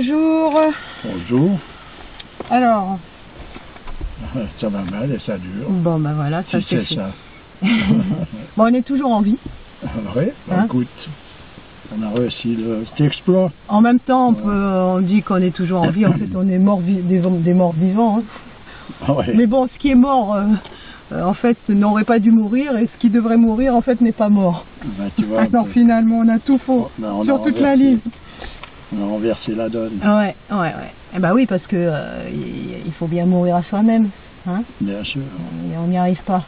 bonjour. Bonjour. Alors, ça va mal et ça dure. bon ben voilà, ça c'est fait. Ça. Bon, on est toujours en vie. Oui, bah, écoute, on a réussi cet exploit. En même temps, on dit qu'on est toujours en vie, en fait on est des morts vivants. Hein. Ouais. Mais bon, ce qui est mort, en fait, n'aurait pas dû mourir, et ce qui devrait mourir, en fait, n'est pas mort. Bah, tu vois, alors finalement, on a tout faux, sur toute la ligne. On a renversé la donne. Ouais. Et bah oui, parce que il faut bien mourir à soi-même. Hein, bien sûr. Et on n'y arrive pas.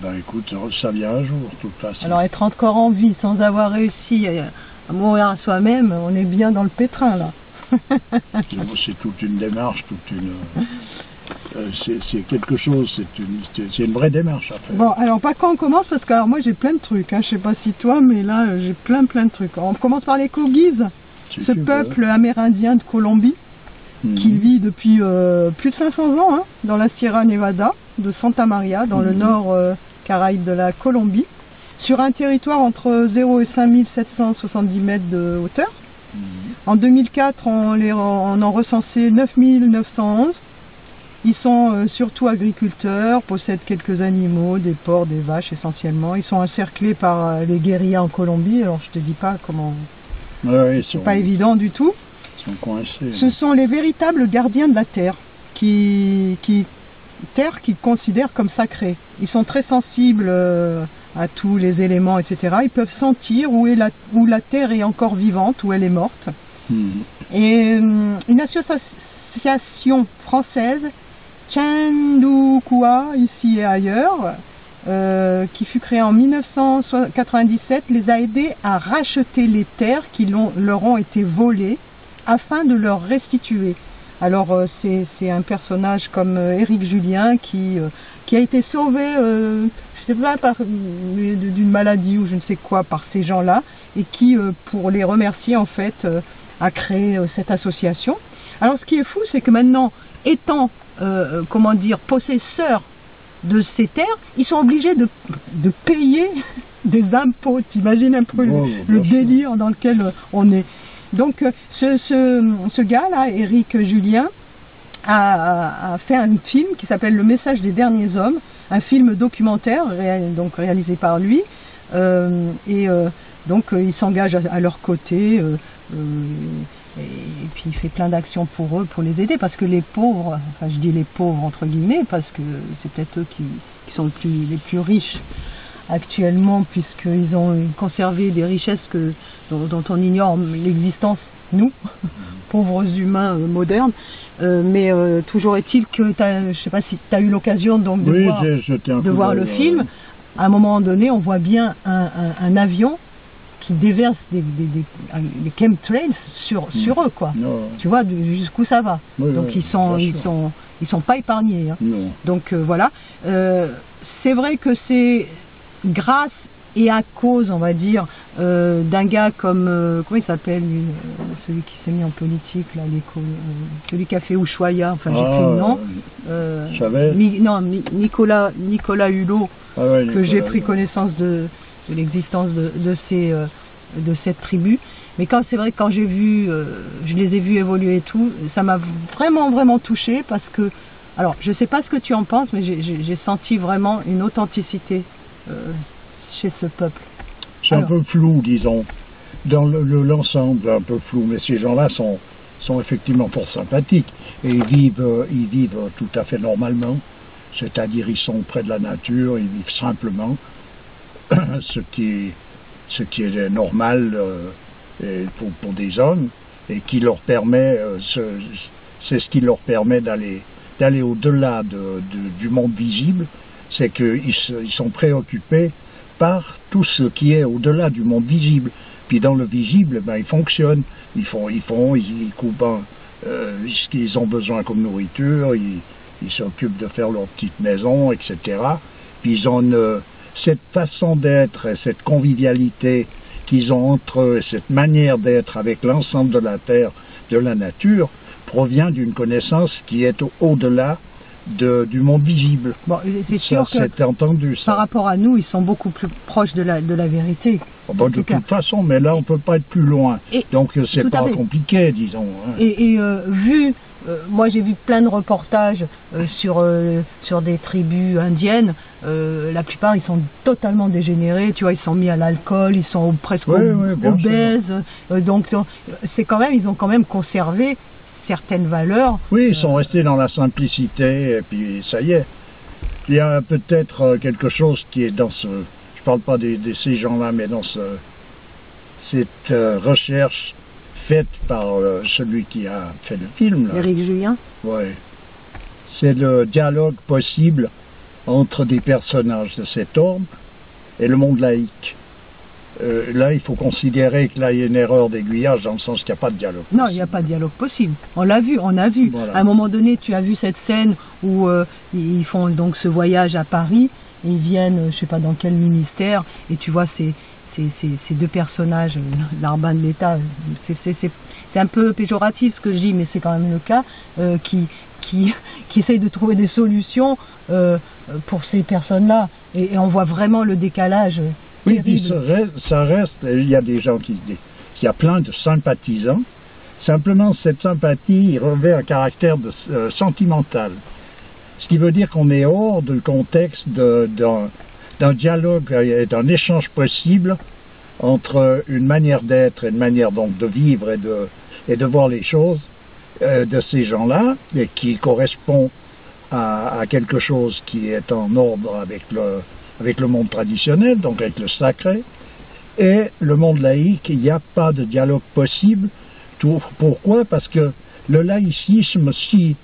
Ben écoute, ça vient un jour, de toute façon. Alors être encore en vie sans avoir réussi à mourir à soi-même, on est bien dans le pétrin là. C'est toute une démarche, c'est quelque chose, c'est une vraie démarche à faire. Bon, alors par quoi on commence? Parce que alors, moi j'ai plein de trucs, hein. Je sais pas si toi, mais là j'ai plein de trucs. On commence par les Kogis, ce peuple amérindien de Colombie, qui vit depuis plus de 500 ans hein, dans la Sierra Nevada de Santa Maria, dans le nord Caraïbe de la Colombie, sur un territoire entre 0 et 5770 mètres de hauteur. En 2004, on en recensait 9911. Ils sont surtout agriculteurs, possèdent quelques animaux, des porcs, des vaches essentiellement. Ils sont encerclés par les guérillas en Colombie, alors je te dis pas comment... Ouais, c'est pas évident du tout. Ils sont coincés. Ce sont les véritables gardiens de la terre, qui considèrent comme sacrée. Ils sont très sensibles à tous les éléments, etc. Ils peuvent sentir où la terre est encore vivante, où elle est morte. Et une association française, Tchandoukoua, ici et ailleurs, qui fut créée en 1997, les a aidés à racheter les terres qui leur ont été volées afin de leur restituer. Alors c'est un personnage comme Éric Julien qui a été sauvé, je sais pas, d'une maladie ou je ne sais quoi par ces gens-là, et qui, pour les remercier en fait, a créé cette association. Alors ce qui est fou, c'est que maintenant, étant comment dire, possesseurs de ces terres, ils sont obligés de payer des impôts. T'imagines un peu le délire dans lequel on est. Donc ce gars-là, Éric Julien, a fait un film qui s'appelle Le Message des Derniers Hommes, un film documentaire réalisé par lui, donc il s'engage à leur côté, et puis il fait plein d'actions pour eux, pour les aider, parce que les pauvres, enfin je dis les pauvres entre guillemets, parce que c'est peut-être eux qui sont les plus riches actuellement, puisqu'ils ont conservé des richesses dont on ignore l'existence, nous, pauvres humains modernes. Mais toujours est-il que, je ne sais pas si tu as eu l'occasion donc de voir le film. À un moment donné, on voit bien un avion qui déverse des chemtrails sur eux, quoi. Tu vois jusqu'où ça va. Donc ils sont pas épargnés. Hein. Donc voilà. C'est vrai que c'est grâce et à cause, on va dire, d'un gars comme, comment il s'appelle, celui qui s'est mis en politique, là, celui qui a fait Ushuaïa, enfin j'ai plus le nom, Nicolas Hulot, que j'ai pris connaissance de l'existence de cette tribu. Mais c'est vrai que quand j'ai vu, je les ai vus évoluer et tout, ça m'a vraiment touché, parce que, alors je sais pas ce que tu en penses, mais j'ai senti vraiment une authenticité chez ce peuple. C'est un peu flou, disons, dans l'ensemble, un peu flou, mais ces gens-là sont effectivement fort sympathiques, et ils vivent tout à fait normalement, c'est-à-dire ils sont près de la nature, ils vivent simplement, ce qui est normal pour des hommes, et qui leur permet, c'est ce qui leur permet d'aller au-delà du monde visible, c'est qu'ils sont préoccupés par tout ce qui est au-delà du monde visible. Puis dans le visible, ben, ils fonctionnent, ils coupent ce qu'ils ont besoin comme nourriture, ils s'occupent de faire leur petite maison, etc. Puis ils ont cette façon d'être, cette convivialité qu'ils ont entre eux, cette manière d'être avec l'ensemble de la terre, de la nature, provient d'une connaissance qui est au-delà du monde visible. Bon, c'est sûr que c'est entendu, ça. Par rapport à nous, ils sont beaucoup plus proches de la vérité. Oh, bah, de toute façon, mais là on peut pas être plus loin. Donc c'est pas compliqué, disons. Hein. Moi j'ai vu plein de reportages sur des tribus indiennes. La plupart ils sont totalement dégénérés, tu vois, ils sont mis à l'alcool, ils sont presque obèses. Donc c'est quand même, ils ont quand même conservé certaines valeurs. Oui, ils sont restés dans la simplicité et puis ça y est. Il y a peut-être quelque chose qui est dans ce... Je parle pas de ces gens-là, mais dans cette recherche faite par celui qui a fait le film. Éric Julien. Oui. C'est le dialogue possible entre des personnages de cet ordre et le monde laïque. Là, il faut considérer que là, il y a une erreur d'aiguillage dans le sens qu'il n'y a pas de dialogue possible. Non, il n'y a pas de dialogue possible. On l'a vu, on a vu. Voilà. À un moment donné, tu as vu cette scène où ils font donc ce voyage à Paris, et ils viennent, je sais pas dans quel ministère, et tu vois ces deux personnages, l'Arban de l'État, c'est un peu péjoratif ce que je dis, mais c'est quand même le cas, qui essayent de trouver des solutions pour ces personnes-là, et on voit vraiment le décalage. Oui, puis ça reste, il y a des gens qui disent, il y a plein de sympathisants, simplement cette sympathie revêt un caractère sentimental. Ce qui veut dire qu'on est hors du contexte d'un dialogue et d'un échange possible entre une manière d'être et une manière donc de vivre et de voir les choses de ces gens-là, et qui correspond à quelque chose qui est en ordre avec le monde traditionnel, donc avec le sacré, et le monde laïque. Il n'y a pas de dialogue possible. Pourquoi? Parce que le laïcisme, si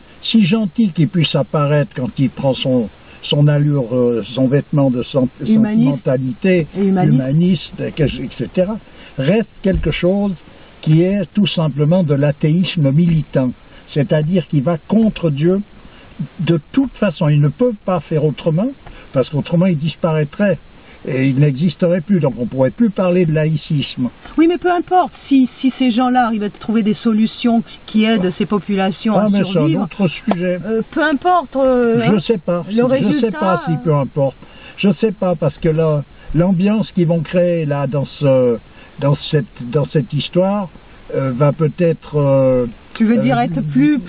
gentil qu'il puisse apparaître quand il prend son allure, son vêtement de sentimentalité, humaniste, etc., reste quelque chose qui est tout simplement de l'athéisme militant, c'est-à-dire qu'il va contre Dieu de toute façon. Il ne peut pas faire autrement, parce qu'autrement il disparaîtrait et il n'existerait plus, donc on ne pourrait plus parler de laïcisme. Oui, mais peu importe, si ces gens-là arrivent à trouver des solutions qui aident ces populations à survivre... c'est un autre sujet. Peu importe... je ne sais pas, je ne sais pas si peu importe. Je ne sais pas, parce que là, l'ambiance qu'ils vont créer là dans cette histoire va peut-être... tu veux dire être plus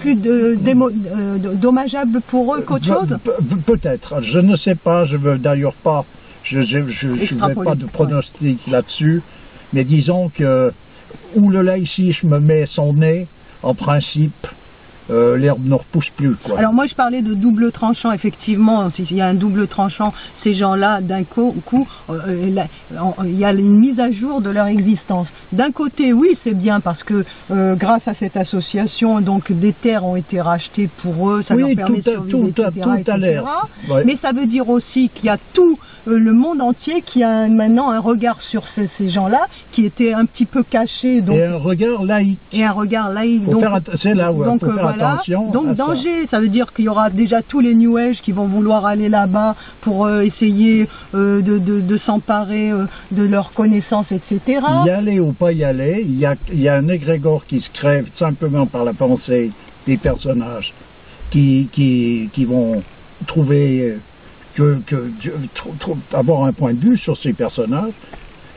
dommageable pour eux qu'autre chose? Peut-être, je ne sais pas, je veux d'ailleurs pas... Je ne fais pas de pronostic là-dessus, mais disons que où le laïcisme met son nez, en principe, l'herbe ne repousse plus, quoi. Alors moi je parlais de double tranchant, effectivement, il y a un double tranchant, ces gens-là, d'un coup, il y a une mise à jour de leur existence. D'un côté, oui, c'est bien parce que grâce à cette association, donc des terres ont été rachetées pour eux, ça leur permet de survivre, etc. Ouais. Mais ça veut dire aussi qu'il y a tout le monde entier qui a maintenant un regard sur ces gens-là, qui étaient un petit peu cachés. Donc, et un regard laïque. C'est là où il faut faire attention. Donc danger, ça veut dire qu'il y aura déjà tous les New Age qui vont vouloir aller là-bas pour essayer de s'emparer de leurs connaissances, etc. Y aller ou pas y aller, il y a un égrégore qui se crée simplement par la pensée des personnages qui vont trouver avoir un point de vue sur ces personnages.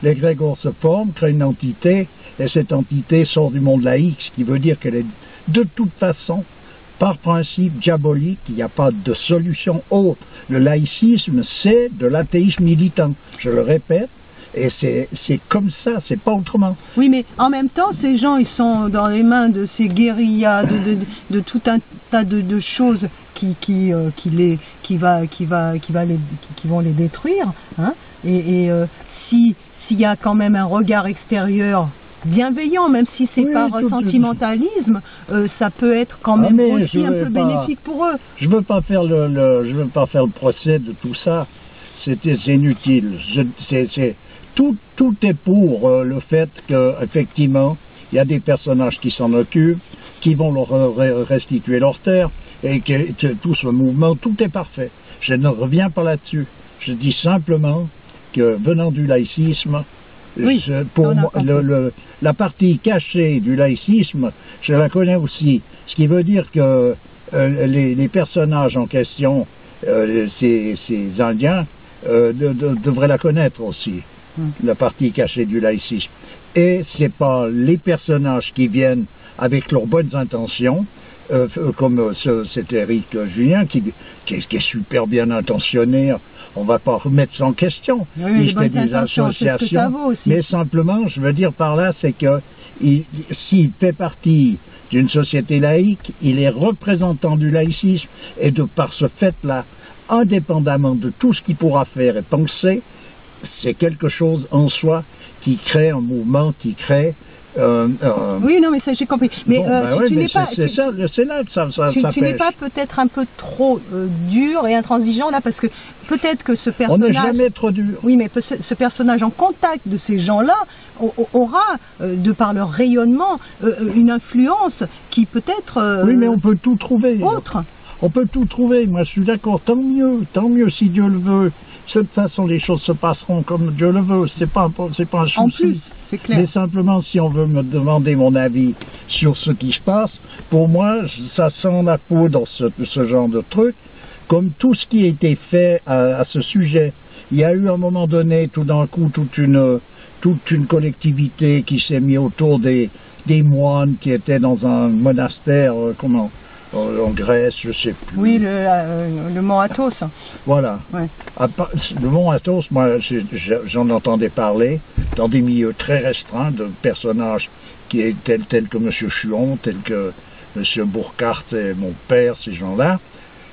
L'égrégore se forme, crée une entité, et cette entité sort du monde laïque, ce qui veut dire qu'elle est de toute façon, par principe diabolique. Il n'y a pas de solution autre. Le laïcisme, c'est de l'athéisme militant. Je le répète, et c'est comme ça, c'est pas autrement. Oui, mais en même temps, ces gens, ils sont dans les mains de ces guérillas, de tout un tas de choses qui vont les détruire, hein. S'il y a quand même un regard extérieur bienveillant, même si c'est par sentimentalisme, ça peut être quand même aussi un peu bénéfique pour eux. Je veux pas faire le procès de tout ça. C'est inutile. Tout est pour le fait qu'effectivement, il y a des personnages qui s'en occupent, qui vont leur restituer leur terre, et que tout ce mouvement, tout est parfait. Je ne reviens pas là-dessus. Je dis simplement que venant du laïcisme, pour moi, la partie cachée du laïcisme, je la connais aussi. Ce qui veut dire que les personnages en question, ces Indiens, devraient la connaître aussi, la partie cachée du laïcisme. Et c'est pas les personnages qui viennent avec leurs bonnes intentions, comme cet Éric Julien, qui est super bien intentionné. On va pas remettre ça en question. Oui, il fait des associations, mais simplement, je veux dire par là, c'est que s'il fait partie d'une société laïque, il est représentant du laïcisme, et de par ce fait-là, indépendamment de tout ce qu'il pourra faire et penser, c'est quelque chose en soi qui crée un mouvement, qui crée... Oui, non, mais ça j'ai compris. Mais bon, tu n'es pas... C'est là que ça tu n'es pas peut-être un peu trop dur et intransigeant là, parce que peut-être que ce personnage... On n'est jamais trop dur. Oui, mais ce personnage en contact de ces gens-là aura, de par leur rayonnement, une influence qui peut-être... oui, mais on peut tout trouver. Autre. On peut tout trouver, moi je suis d'accord, tant mieux si Dieu le veut. De toute façon, les choses se passeront comme Dieu le veut, c'est pas un souci. En plus, c'est clair. Mais simplement, si on veut me demander mon avis sur ce qui se passe, pour moi, ça sent la poudre, ce genre de truc, comme tout ce qui a été fait à ce sujet. Il y a eu à un moment donné, tout d'un coup, toute une collectivité qui s'est mise autour des moines qui étaient dans un monastère, en Grèce, je sais plus. Oui, le mont Athos. Voilà. Ouais. Le mont Athos, moi, j'en entendais parler dans des milieux très restreints de personnages qui étaient tels que M. Chuon, tels que M. Burkhardt et mon père, ces gens-là.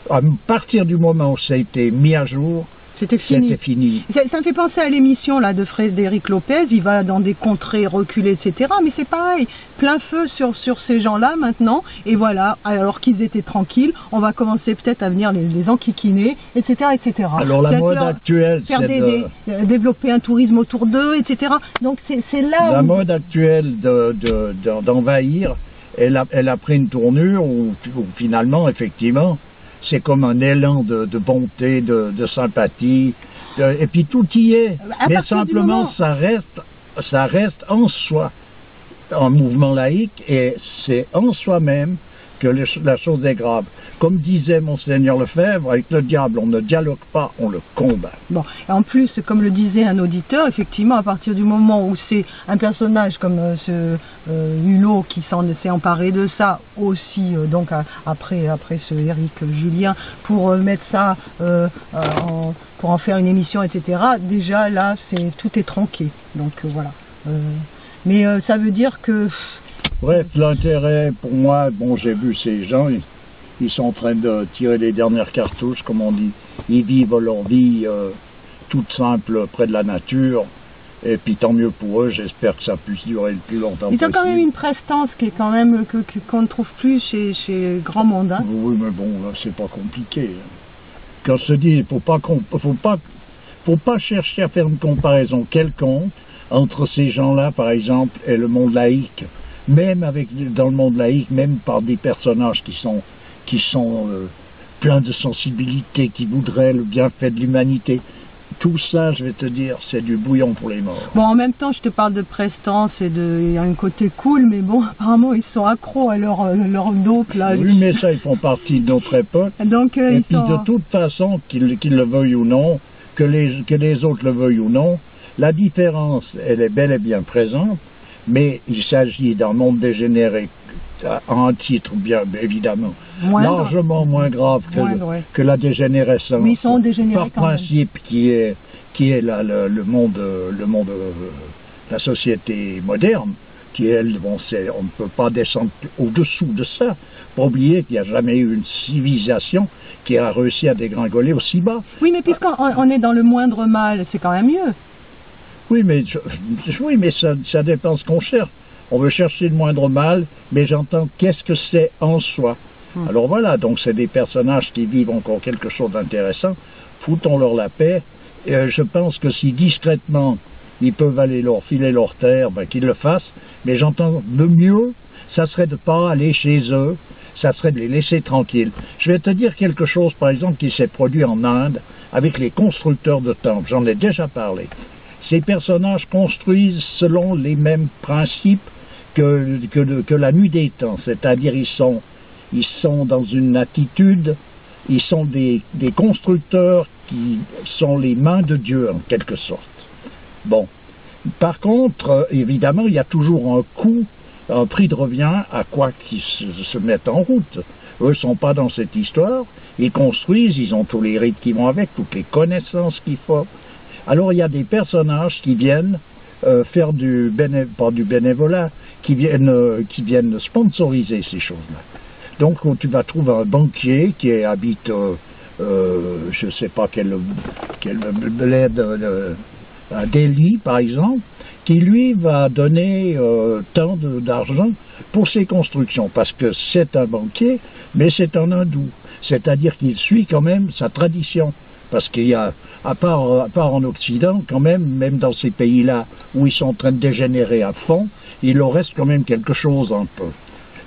À partir du moment où ça a été mis à jour, c'était fini. Ça me fait penser à l'émission là de Frédéric Lopez, il va dans des contrées reculées, etc. Mais c'est pareil, plein feu sur ces gens-là maintenant, et voilà, alors qu'ils étaient tranquilles, on va commencer peut-être à venir les enquiquiner, etc., etc. Alors la mode actuelle, c'est développer un tourisme autour d'eux, etc. Donc c'est là la mode actuelle d'envahir, elle a pris une tournure où finalement, effectivement, c'est comme un élan de bonté, de sympathie, et puis tout y est. Mais simplement, ça reste en soi un mouvement laïque, et c'est en soi-même que la chose est grave. Comme disait Monseigneur Lefebvre, avec le diable, on ne dialogue pas, on le combat. Bon, et en plus, comme le disait un auditeur, effectivement, à partir du moment où c'est un personnage comme ce Hulot qui s'est emparé de ça aussi, donc après ce Éric Julien, pour mettre ça, pour en faire une émission, etc., déjà là, tout est tronqué. Donc voilà. Mais ça veut dire que... Bref, l'intérêt pour moi, bon, j'ai vu ces gens, ils sont en train de tirer les dernières cartouches, comme on dit. Ils vivent leur vie toute simple près de la nature, et puis tant mieux pour eux, j'espère que ça puisse durer le plus longtemps possible. Ils ont quand même une prestance qui est quand même qu'on ne trouve plus chez grand monde. Hein. Oui, mais bon, c'est pas compliqué. Quand je te dis, faut pas chercher à faire une comparaison quelconque entre ces gens-là, par exemple, et le monde laïque. Même dans le monde laïque, même par des personnages qui sont pleins de sensibilité, qui voudraient le bienfait de l'humanité. Tout ça, je vais te dire, c'est du bouillon pour les morts. Bon, en même temps, je te parle de prestance et il y a un côté cool, mais bon, apparemment, ils sont accros à leur dope, là. Oui, mais ça, ils font partie de notre époque. Donc, et puis, de toute façon, qu'ils le veuillent ou non, que les autres le veuillent ou non, la différence, elle est bel et bien présente, mais il s'agit d'un monde dégénéré à un titre bien évidemment largement moins grave que la dégénérescence. Mais ils sont dégénérés par principe qui est le monde, la société moderne, qui elle, bon, on ne peut pas descendre au-dessous de ça. Pas oublier qu'il n'y a jamais eu une civilisation qui a réussi à dégringoler aussi bas. Oui, mais puisqu'on est dans le moindre mal, c'est quand même mieux. Oui, mais ça dépend ce qu'on cherche. On veut chercher le moindre mal, mais j'entends qu'est-ce que c'est en soi. Alors voilà, donc c'est des personnages qui vivent encore quelque chose d'intéressant. Foutons-leur la paix. Je pense que si discrètement ils peuvent aller leur filer leur terre, ben, qu'ils le fassent. Mais j'entends le mieux, ça serait de ne pas aller chez eux, ça serait de les laisser tranquilles. Je vais te dire quelque chose, par exemple, qui s'est produit en Inde avec les constructeurs de temples. J'en ai déjà parlé. Ces personnages construisent selon les mêmes principes que la nuit des temps, c'est-à-dire ils sont dans une attitude, ils sont des constructeurs qui sont les mains de Dieu en quelque sorte. Bon. Par contre, évidemment, il y a toujours un coût, un prix de revient à quoi qu'ils se mettent en route. Eux ne sont pas dans cette histoire, ils construisent, ils ont tous les rites qui vont avec, toutes les connaissances qu'il faut. Alors il y a des personnages qui viennent faire pas du bénévolat, qui viennent sponsoriser ces choses-là. Donc tu vas trouver un banquier qui habite, je ne sais pas quel bled, à Delhi par exemple, qui lui va donner tant d'argent pour ses constructions, parce que c'est un banquier, mais c'est un hindou, c'est-à-dire qu'il suit quand même sa tradition, parce qu'il y a, à part en Occident, quand même dans ces pays-là où ils sont en train de dégénérer à fond, il leur reste quand même quelque chose un peu.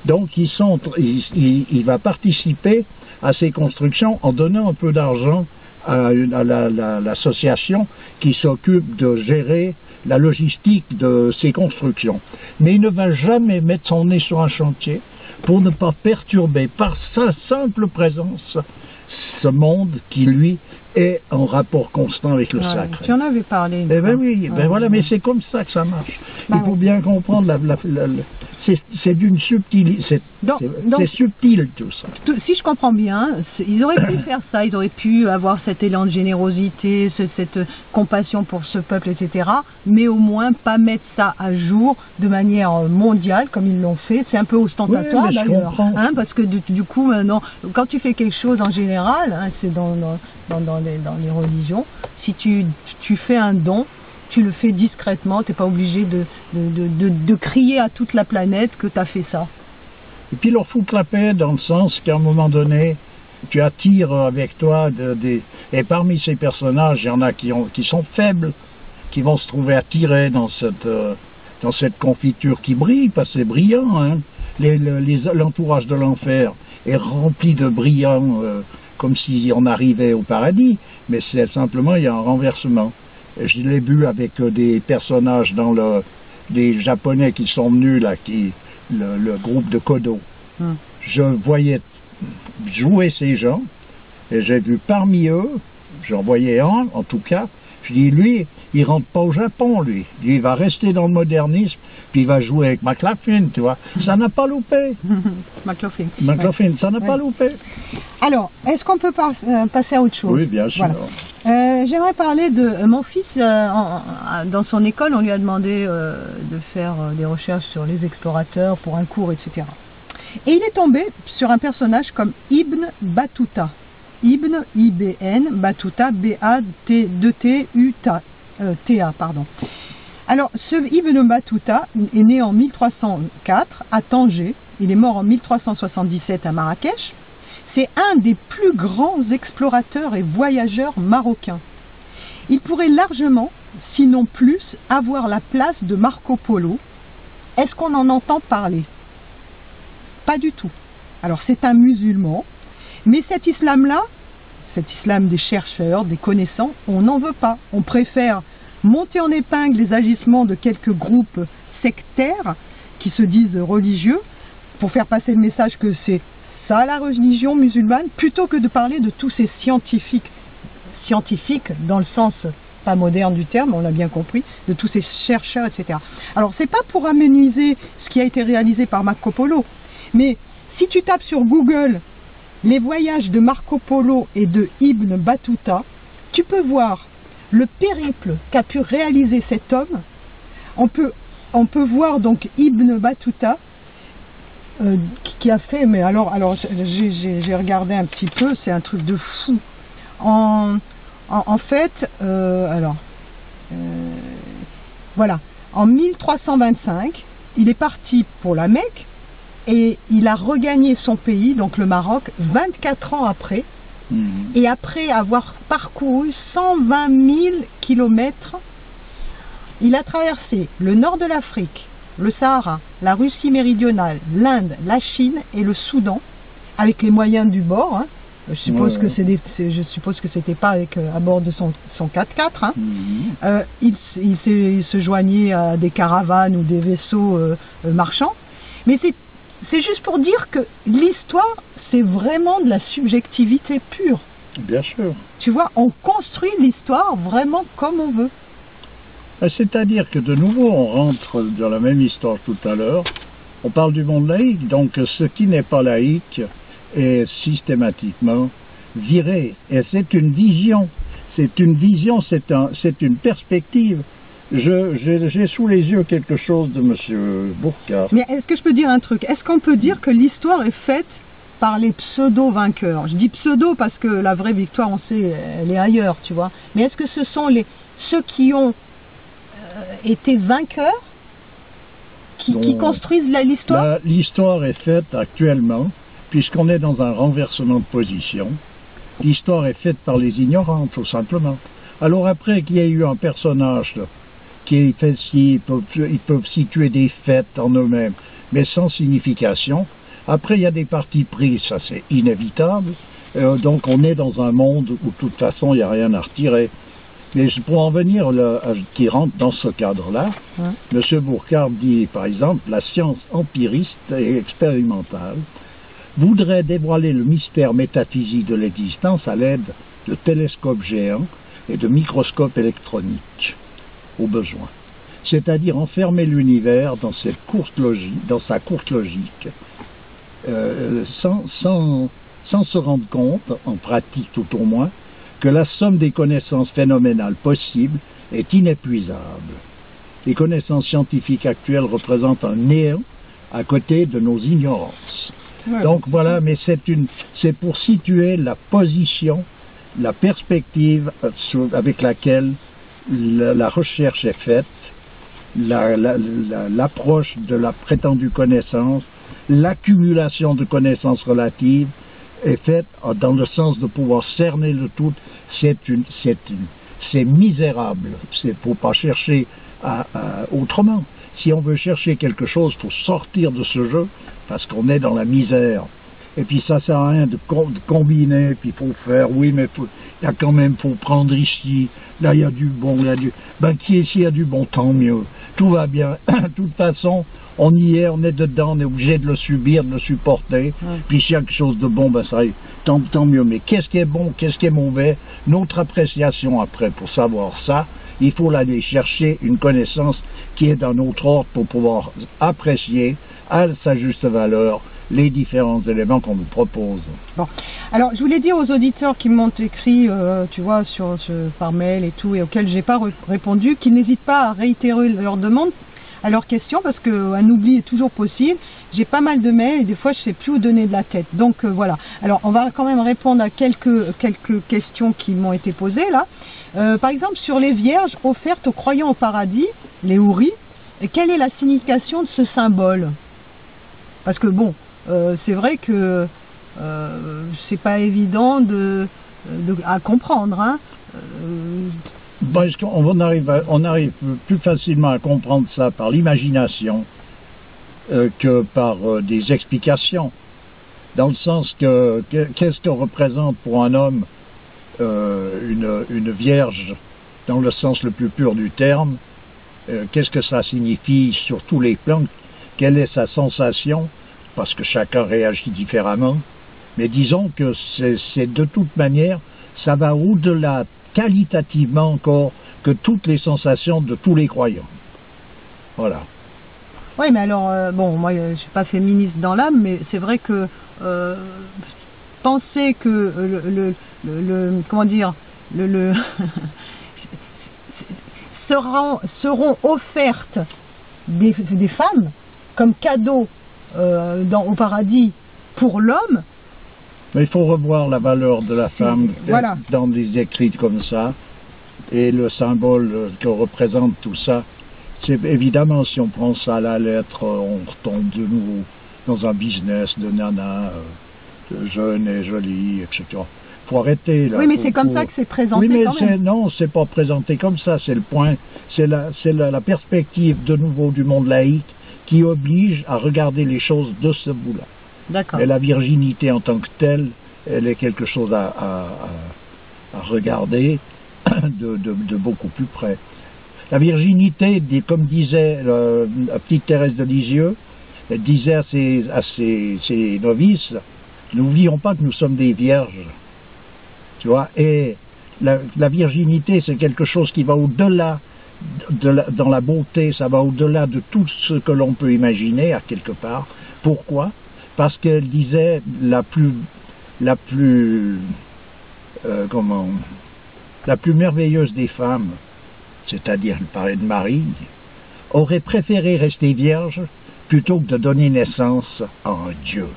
Donc il va participer à ces constructions en donnant un peu d'argent à l'association qui s'occupe de gérer la logistique de ces constructions. Mais il ne va jamais mettre son nez sur un chantier pour ne pas perturber par sa simple présence ce monde qui, lui, est en rapport constant avec le sacré. Tu en avais parlé. Eh bien oui, voilà, mais c'est comme ça que ça marche. Il faut bien comprendre, c'est d'une subtilité, c'est subtil tout ça. Si je comprends bien, ils auraient pu faire ça, ils auraient pu avoir cet élan de générosité, cette compassion pour ce peuple, etc. Mais au moins pas mettre ça à jour de manière mondiale comme ils l'ont fait. C'est un peu ostentatoire d'ailleurs, parce que du coup maintenant, quand tu fais quelque chose en général, c'est dans les religions, si tu fais un don, tu le fais discrètement, tu n'es pas obligé de crier à toute la planète que tu as fait ça. Et puis leur foutre la paix dans le sens qu'à un moment donné, tu attires avec toi et parmi ces personnages, il y en a qui sont faibles, qui vont se trouver attirés dans cette confiture qui brille, parce que c'est brillant, hein. L'entourage de l'enfer est rempli de brillants, comme si on arrivait au paradis, mais c'est simplement, il y a un renversement. Je l'ai vu avec des personnages des Japonais qui sont venus là, le groupe de Kodo. Je voyais jouer ces gens, et j'ai vu parmi eux, j'en voyais un en tout cas, je dis lui, il rentre pas au Japon lui, il va rester dans le modernisme, puis il va jouer avec McLaughlin, tu vois, ça n'a pas loupé. McLaughlin, ça n'a pas loupé. Alors, est-ce qu'on peut passer à autre chose? Oui, bien sûr. Voilà. J'aimerais parler de mon fils, dans son école, on lui a demandé de faire des recherches sur les explorateurs pour un cours, etc. Et il est tombé sur un personnage comme Ibn Battuta. Ibn, I-B-N, Battuta, B-A-T-2-T-U-T-A, pardon. Alors, ce Ibn Battuta est né en 1304 à Tanger, il est mort en 1377 à Marrakech. C'est un des plus grands explorateurs et voyageurs marocains. Il pourrait largement, sinon plus, avoir la place de Marco Polo. Est-ce qu'on en entend parler? Pas du tout. Alors c'est un musulman, mais cet islam-là, cet islam des chercheurs, des connaissants, on n'en veut pas. On préfère monter en épingle les agissements de quelques groupes sectaires qui se disent religieux pour faire passer le message que c'est ça la religion musulmane, plutôt que de parler de tous ces scientifiques dans le sens pas moderne du terme, on l'a bien compris, de tous ces chercheurs, etc. Alors c'est pas pour amenuiser ce qui a été réalisé par Marco Polo, mais si tu tapes sur Google les voyages de Marco Polo et de Ibn Battuta, tu peux voir le périple qu'a pu réaliser cet homme. On peut voir donc Ibn Battuta qui a fait, mais alors j'ai regardé un petit peu, c'est un truc de fou. En fait, voilà, en 1325, il est parti pour la Mecque et il a regagné son pays, donc le Maroc, 24 ans après. Et après avoir parcouru 120 000 kilomètres, il a traversé le nord de l'Afrique, le Sahara, la Russie méridionale, l'Inde, la Chine et le Soudan, avec les moyens du bord. Hein. Je suppose que c'était pas à bord de son 4x4. Hein. Il se joignait à des caravanes ou des vaisseaux marchands. Mais c'est juste pour dire que l'histoire, c'est vraiment de la subjectivité pure. Bien sûr. Tu vois, on construit l'histoire vraiment comme on veut. C'est-à-dire que de nouveau, on rentre dans la même histoire tout à l'heure. On parle du monde laïque, donc ce qui n'est pas laïque est systématiquement viré. Et c'est une vision, c'est une perspective. J'ai sous les yeux quelque chose de M. Burckhardt. Mais est-ce que je peux dire un truc? Est-ce qu'on peut dire que l'histoire est faite par les pseudo-vainqueurs? Je dis pseudo parce que la vraie victoire, on sait, elle est ailleurs, tu vois. Mais est-ce que ce sont ceux qui ont été vainqueurs qui construisent l'histoire? L'histoire est faite actuellement, puisqu'on est dans un renversement de position. L'histoire est faite par les ignorants, tout simplement. Alors après qu'il y ait eu un personnage qui est fait ci, ils peuvent situer des faits en eux-mêmes, mais sans signification. Après, il y a des partis pris, ça c'est inévitable. Donc on est dans un monde où de toute façon il n'y a rien à retirer. Mais pour en venir qui rentre dans ce cadre-là, M. Burckhardt dit par exemple la science empiriste et expérimentale voudrait dévoiler le mystère métaphysique de l'existence à l'aide de télescopes géants et de microscopes électroniques, au besoin. C'est-à-dire enfermer l'univers dans sa courte logique, sans se rendre compte, en pratique tout au moins, que la somme des connaissances phénoménales possibles est inépuisable. Les connaissances scientifiques actuelles représentent un néant à côté de nos ignorances. Ouais, donc voilà, mais c'est pour situer la position, la perspective avec laquelle la recherche est faite, l'approche de la prétendue connaissance, l'accumulation de connaissances relatives est faite dans le sens de pouvoir cerner le tout. C'est misérable. Il ne faut pas chercher autrement. Si on veut chercher quelque chose, il faut sortir de ce jeu, parce qu'on est dans la misère. Et puis ça sert à rien de combiner, puis il faut faire, oui, mais il y a quand même, faut prendre ici, là il y a du bon, il y a du... Ben s'il y a du bon, tant mieux. Tout va bien. De toute façon, on y est, on est dedans, on est obligé de le subir, de le supporter. Puis s'il y a quelque chose de bon, ben ça, tant mieux. Mais qu'est-ce qui est bon, qu'est-ce qui est mauvais? Notre appréciation après, pour savoir ça, il faut aller chercher une connaissance qui est dans notre ordre pour pouvoir apprécier à sa juste valeur les différents éléments qu'on nous propose. Bon, alors je voulais dire aux auditeurs qui m'ont écrit, tu vois, par mail et tout, et auxquels j'ai pas répondu, qu'ils n'hésitent pas à réitérer leur demande, à leurs questions, parce qu'un oubli est toujours possible. J'ai pas mal de mails et des fois je sais plus où donner de la tête. Donc voilà. Alors on va quand même répondre à quelques questions qui m'ont été posées là. Par exemple sur les vierges offertes aux croyants au paradis, les houris, quelle est la signification de ce symbole? Parce que bon, c'est vrai que c'est pas évident à comprendre, hein. Parce qu'on arrive plus facilement à comprendre ça par l'imagination que par des explications. Dans le sens que qu'est-ce que représente pour un homme une vierge dans le sens le plus pur du terme? Qu'est-ce que ça signifie sur tous les plans? Quelle est sa sensation? Parce que chacun réagit différemment. Mais disons que c'est de toute manière, ça va au-delà qualitativement encore que toutes les sensations de tous les croyants. Voilà. Oui, mais alors, bon, moi je ne suis pas féministe dans l'âme, mais c'est vrai que penser que comment dire, seront offertes des femmes comme cadeau au paradis pour l'homme. Mais il faut revoir la valeur de la femme voilà. Dans des écrits comme ça, et le symbole que représente tout ça. C'est évidemment, si on prend ça à la lettre, on retombe de nouveau dans un business de nana jeune et jolie, etc. Faut arrêter là. Oui, mais c'est comme ça que c'est présenté. Oui, mais quand même. Non, c'est pas présenté comme ça. C'est le point. C'est la perspective de nouveau du monde laïque qui oblige à regarder les choses de ce bout-là. D'accord. Et la virginité en tant que telle, elle est quelque chose à regarder de beaucoup plus près. La virginité, comme disait la petite Thérèse de Lisieux, elle disait à ses novices, n'oublions pas que nous sommes des vierges. Tu vois, et la virginité, c'est quelque chose qui va au-delà dans la beauté, ça va au-delà de tout ce que l'on peut imaginer, à quelque part. Pourquoi? Parce qu'elle disait la plus merveilleuse des femmes, c'est-à-dire elle parlait de Marie, aurait préféré rester vierge plutôt que de donner naissance à un Dieu.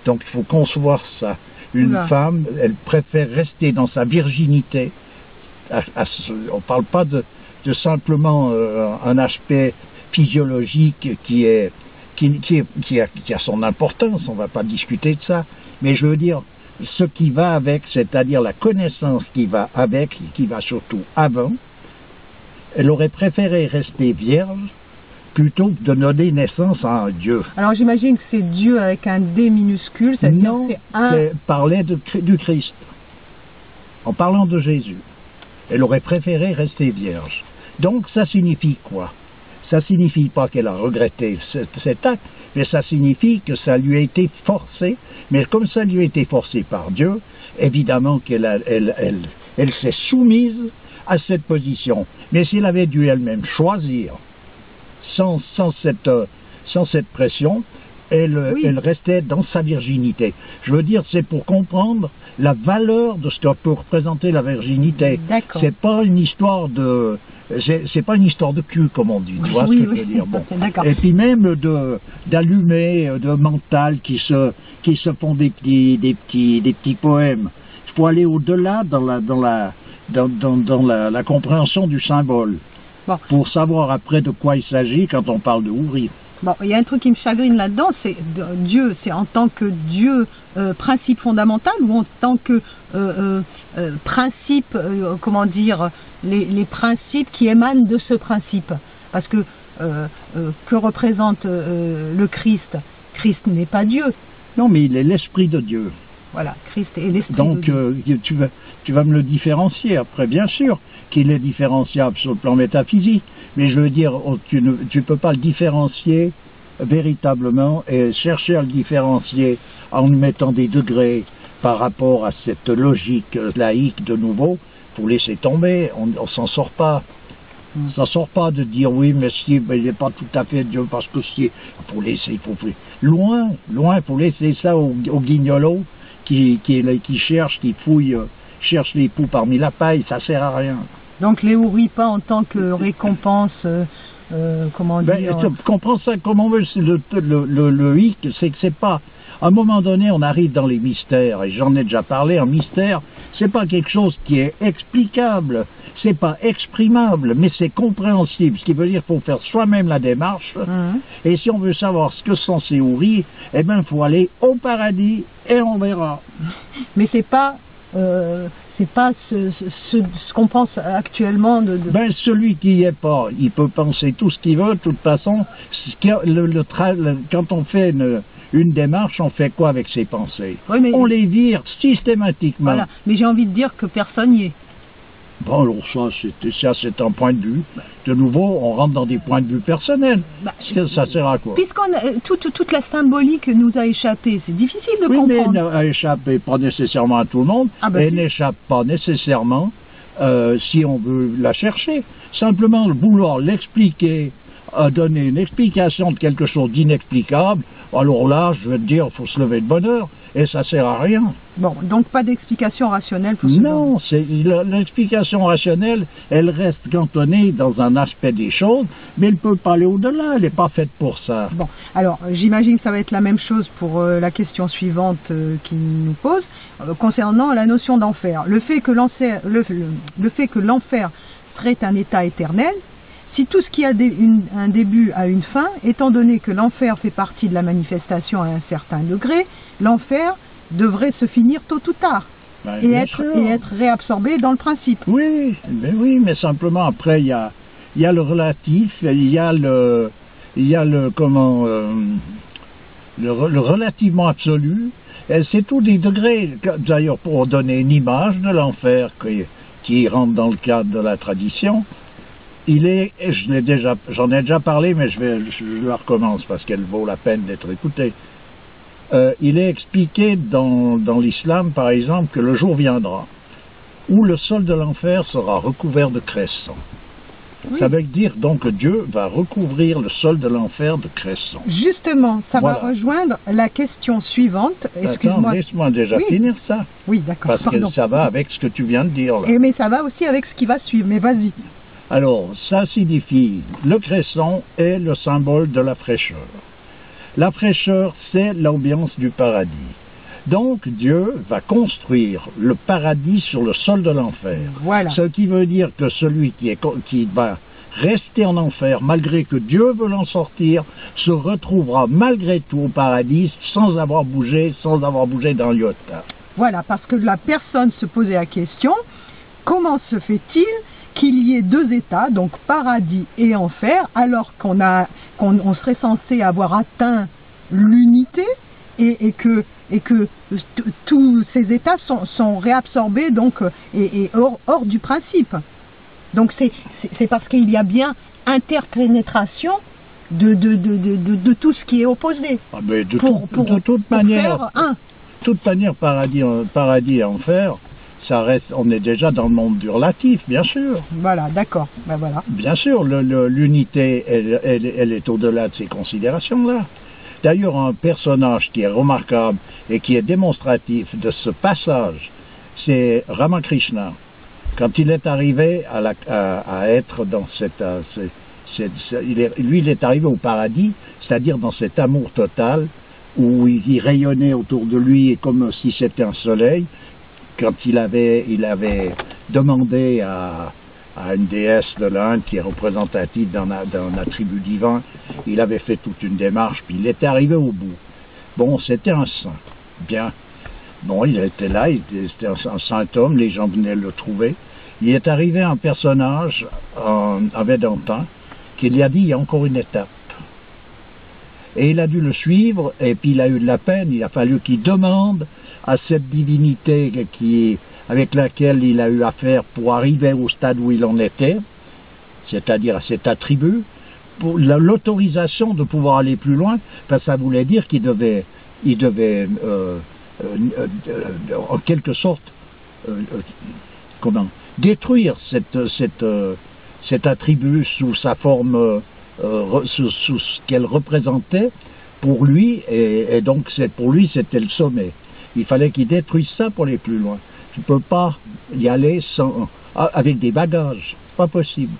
Donc il faut concevoir ça. Une femme, elle préfère rester dans sa virginité. On ne parle pas de simplement un aspect physiologique qui a son importance, on ne va pas discuter de ça, mais je veux dire, ce qui va avec, c'est-à-dire la connaissance qui va avec, qui va surtout avant, elle aurait préféré rester vierge plutôt que de donner naissance à un Dieu. Alors j'imagine que c'est Dieu avec un D minuscule, c'est-à-dire non, c'est un... parlait du Christ, en parlant de Jésus. Elle aurait préféré rester vierge. Donc ça signifie quoi? Ça signifie pas qu'elle a regretté cet acte, mais ça signifie que ça lui a été forcé. Mais comme ça lui a été forcé par Dieu, évidemment qu'elle s'est soumise à cette position. Mais si elle avait dû elle-même choisir, sans cette pression, elle restait dans sa virginité. Je veux dire, c'est pour comprendre la valeur de ce que peut représenter la virginité. C'est pas une histoire de cul, comme on dit, tu vois ce que je veux dire. Bon. Et puis même d'allumer, de mental qui se font des petits poèmes. Il faut aller au-delà dans la compréhension du symbole. Bon. Pour savoir après de quoi il s'agit quand on parle de ouvrir. Bon, il y a un truc qui me chagrine là-dedans, c'est Dieu, c'est en tant que Dieu principe fondamental ou en tant que principe, comment dire, les principes qui émanent de ce principe. Parce que représente le Christ? Christ n'est pas Dieu. Non, mais il est l'Esprit de Dieu. Voilà, Christ est l'Esprit de Dieu. Donc tu vas me le différencier après, bien sûr qu'il est différenciable sur le plan métaphysique, mais je veux dire, tu ne peux pas le différencier véritablement et chercher à le différencier en mettant des degrés par rapport à cette logique laïque de nouveau, pour laisser tomber, on s'en sort pas. On s'en sort pas de dire oui, mais si, il n'est pas tout à fait Dieu, parce que si, il faut loin, il faut laisser ça au guignolo qui cherche, qui fouille, cherche les poux parmi la paille, ça sert à rien. Donc les houris pas en tant que récompense, comment dire... comprends ça comme on veut, le hic, c'est que c'est pas... À un moment donné, on arrive dans les mystères, et j'en ai déjà parlé, un mystère, c'est pas quelque chose qui est explicable, c'est pas exprimable, mais c'est compréhensible, ce qui veut dire qu'il faut faire soi-même la démarche, et si on veut savoir ce que sont ces houris, eh bien, il faut aller au paradis, et on verra. Mais c'est pas ce qu'on pense actuellement de... Ben, celui qui n'y est pas, il peut penser tout ce qu'il veut, de toute façon, quand on fait une démarche, on fait quoi avec ses pensées? Oui, mais... On les vire systématiquement. Voilà, mais j'ai envie de dire que personne n'y est. Bon, alors ça c'est un point de vue. De nouveau, on rentre dans des points de vue personnels. Ça sert à quoi? Puisqu'on toute la symbolique nous a échappé, c'est difficile de comprendre. Oui, mais elle n'a échappé pas nécessairement à tout le monde. Elle n'échappe pas nécessairement si on veut la chercher. Simplement, vouloir l'expliquer, donner une explication de quelque chose d'inexplicable, alors là, je veux te dire, il faut se lever de bonne heure, et ça sert à rien. Bon, donc pas d'explication rationnelle pour ce Non, l'explication rationnelle, elle reste cantonnée dans un aspect des choses, mais elle ne peut pas aller au-delà, elle n'est pas faite pour ça. Bon, alors j'imagine que ça va être la même chose pour la question suivante qu'il nous pose, concernant la notion d'enfer. Le fait que l'enfer serait un état éternel, si tout ce qui a un début a une fin, étant donné que l'enfer fait partie de la manifestation à un certain degré, l'enfer devrait se finir tôt ou tard et être réabsorbé dans le principe. Oui, mais simplement après il y a le relatif, il y a le relativement absolu. C'est tout des degrés. D'ailleurs, pour donner une image de l'enfer qui rentre dans le cadre de la tradition. j'en ai déjà parlé, mais je la recommence parce qu'elle vaut la peine d'être écoutée. Il est expliqué dans l'islam, par exemple, que le jour viendra où le sol de l'enfer sera recouvert de cresson. Oui. Ça veut dire donc que Dieu va recouvrir le sol de l'enfer de cresson. Justement, ça va rejoindre la question suivante. Attends, laisse-moi déjà finir ça. Oui, d'accord. Parce que ça va avec ce que tu viens de dire là. Mais ça va aussi avec ce qui va suivre, mais vas-y. Alors, ça signifie, le cresson est le symbole de la fraîcheur. La fraîcheur, c'est l'ambiance du paradis. Donc, Dieu va construire le paradis sur le sol de l'enfer. Voilà. Ce qui veut dire que celui qui va rester en enfer, malgré que Dieu veut l'en sortir, se retrouvera malgré tout au paradis sans avoir bougé d'un iota. Voilà, parce que la personne se posait la question, comment se fait-il qu'il y ait deux états, donc paradis et enfer, alors qu'on serait censé avoir atteint l'unité et que tous ces états sont réabsorbés donc, et hors du principe. Donc c'est parce qu'il y a bien interpénétration de tout ce qui est opposé. Ah, mais de toute manière, paradis et enfer, ça reste, on est déjà dans le monde du relatif, bien sûr. Voilà, d'accord. Ben voilà. Bien sûr, l'unité, elle est au-delà de ces considérations-là. D'ailleurs, un personnage qui est remarquable et qui est démonstratif de ce passage, c'est Ramakrishna. Quand il est arrivé à être dans il est arrivé au paradis, c'est-à-dire dans cet amour total, où il rayonnait autour de lui comme si c'était un soleil. Quand il avait demandé à une déesse de l'Inde qui est représentative d'un attribut divin, il avait fait toute une démarche, puis il était arrivé au bout. Bon, c'était un saint. Bien. Bon, il était là, c'était un saint homme, les gens venaient le trouver. Il est arrivé un personnage, un Védantin, qui lui a dit, il y a encore une étape. Et il a dû le suivre, et puis il a eu de la peine, il a fallu qu'il demande à cette divinité avec laquelle il a eu affaire pour arriver au stade où il en était, c'est-à-dire à cet attribut, pour l'autorisation de pouvoir aller plus loin, parce que ça voulait dire qu'il devait en quelque sorte détruire cet attribut sous sa forme, sous ce qu'elle représentait pour lui, et donc pour lui c'était le sommet. Il fallait qu'il détruise ça pour aller plus loin. Tu ne peux pas y aller avec des bagages, pas possible.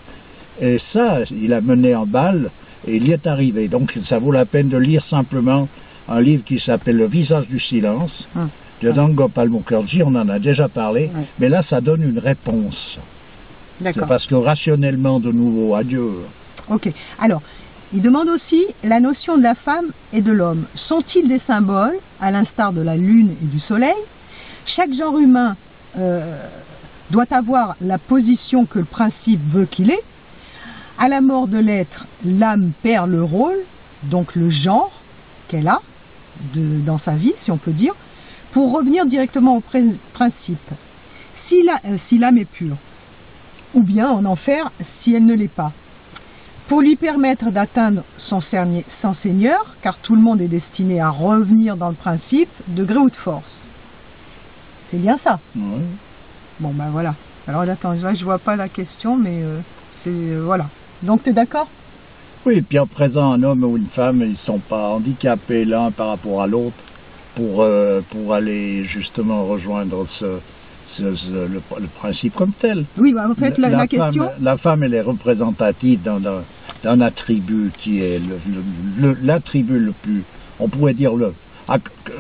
Et ça, il a mené en balle et il y est arrivé. Donc ça vaut la peine de lire simplement un livre qui s'appelle Le visage du silence, de Gopal Mukherjee, on en a déjà parlé, mais là ça donne une réponse. C'est parce que rationnellement, de nouveau, adieu. Ok, alors, il demande aussi la notion de la femme et de l'homme. Sont-ils des symboles, à l'instar de la lune et du soleil? Chaque genre humain doit avoir la position que le principe veut qu'il ait. À la mort de l'être, l'âme perd le rôle, donc le genre qu'elle a dans sa vie, si on peut dire, pour revenir directement au principe. Si l'âme est pure, ou bien en enfer si elle ne l'est pas. Pour lui permettre d'atteindre son Seigneur, car tout le monde est destiné à revenir dans le principe, de gré ou de force. C'est bien ça? Oui. Bon, ben voilà. Alors attends, là je vois pas la question, mais voilà. Donc tu es d'accord? Oui, et puis en présent, un homme ou une femme, ils ne sont pas handicapés l'un par rapport à l'autre pour aller justement rejoindre le principe comme tel. Oui, bah en fait, la question... La femme, elle est représentative d'un attribut qui est l'attribut le plus, on pourrait dire,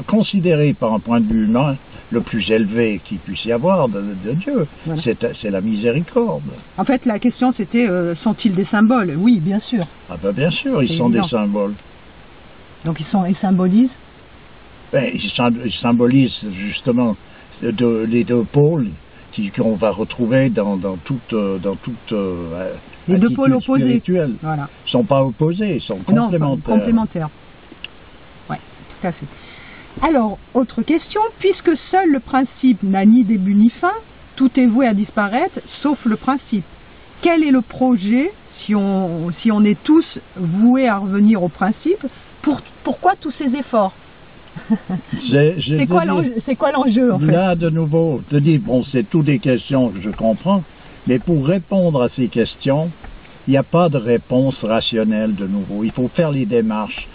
considéré par un point de vue humain, le plus élevé qu'il puisse y avoir de Dieu. Voilà. C'est la miséricorde. En fait, la question, c'était, sont-ils des symboles? Oui, bien sûr. Ah ben bien sûr, ils sont évident. Des symboles. Donc ils symbolisent? Ben, ils symbolisent justement les deux pôles qu'on va retrouver dans toute les deux pôles opposés. Spirituelle. Voilà. Ils ne sont pas opposés, ils sont complémentaires. Non, complémentaires. Oui, tout à fait. Alors, autre question, puisque seul le principe n'a ni début ni fin, tout est voué à disparaître, sauf le principe. Quel est le projet si on est tous voués à revenir au principe, pourquoi tous ces efforts? C'est quoi l'enjeu en fait? Là, de nouveau, je te dis, bon, c'est toutes des questions que je comprends, mais pour répondre à ces questions, il n'y a pas de réponse rationnelle de nouveau. Il faut faire les démarches.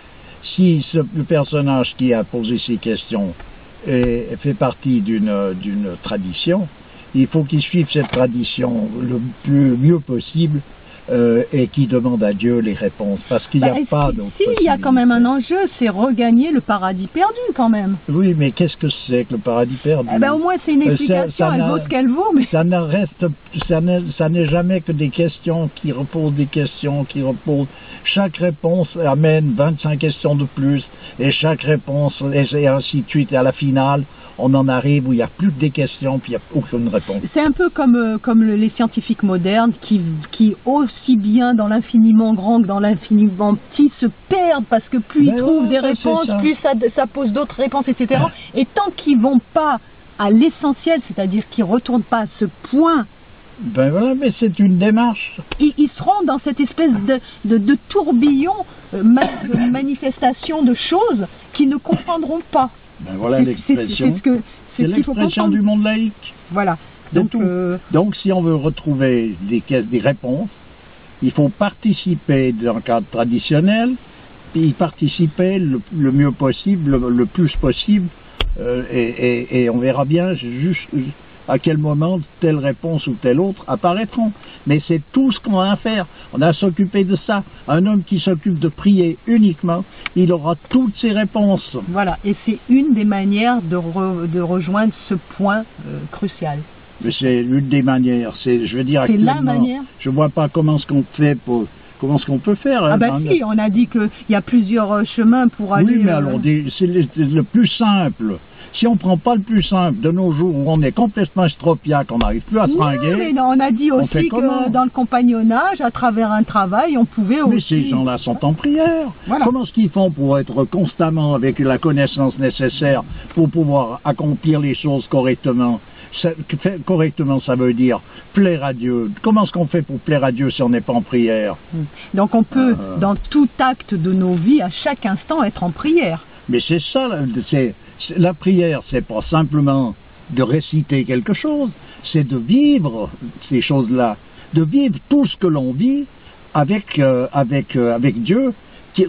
Si le personnage qui a posé ces questions fait partie d'une tradition, il faut qu'il suive cette tradition le mieux possible et qu'il demande à Dieu les réponses, parce qu'il n'y a pas d'autre possibilité. Il y a quand même un enjeu, c'est regagner le paradis perdu quand même. Oui, mais qu'est-ce que c'est que le paradis perdu? Au moins c'est une explication, elle vaut ce qu'elle vaut. Mais... Ça n'est jamais que des questions qui reposent des questions qui reposent. Chaque réponse amène 25 questions de plus, et chaque réponse, et ainsi de suite, et à la finale, on en arrive où il n'y a plus que des questions, puis il n'y a aucune réponse. C'est un peu comme les scientifiques modernes qui aussi bien dans l'infiniment grand que dans l'infiniment petit se perdent parce que plus ils trouvent des réponses, plus ça pose d'autres réponses, etc. Et tant qu'ils ne vont pas à l'essentiel, c'est-à-dire qu'ils ne retournent pas à ce point, ben voilà, mais c'est une démarche. Ils seront dans cette espèce de tourbillon, de manifestation de choses qu'ils ne comprendront pas. Ben voilà l'expression. C'est l'expression du monde laïque. Voilà. Donc si on veut retrouver des réponses, il faut participer dans le cadre traditionnel, et y participer le mieux possible, le plus possible, et on verra bien juste à quel moment telle réponse ou telle autre apparaîtront. Mais c'est tout ce qu'on a à faire. On a à s'occuper de ça. Un homme qui s'occupe de prier uniquement, il aura toutes ses réponses. Voilà, et c'est une des manières de rejoindre ce point crucial. Mais c'est une des manières. Je veux dire, c'est la manière. Je vois pas comment ce qu'on fait pour... Comment est-ce qu'on peut faire? Ah ben si, on a dit qu'il y a plusieurs chemins pour aller... Oui, mais alors, c'est le plus simple. Si on ne prend pas le plus simple de nos jours, où on est complètement estropiaque, on n'arrive plus à se fringuer... Mais non, on a dit aussi que dans le compagnonnage, à travers un travail, on pouvait aussi... Mais ces gens-là sont en prière. Voilà. Comment est-ce qu'ils font pour être constamment avec la connaissance nécessaire pour pouvoir accomplir les choses correctement? Correctement, ça veut dire plaire à Dieu. Comment est-ce qu'on fait pour plaire à Dieu si on n'est pas en prière? Donc on peut, dans tout acte de nos vies, à chaque instant, être en prière. Mais c'est ça, la prière, c'est pas simplement de réciter quelque chose, c'est de vivre ces choses-là, de vivre tout ce que l'on vit avec Dieu,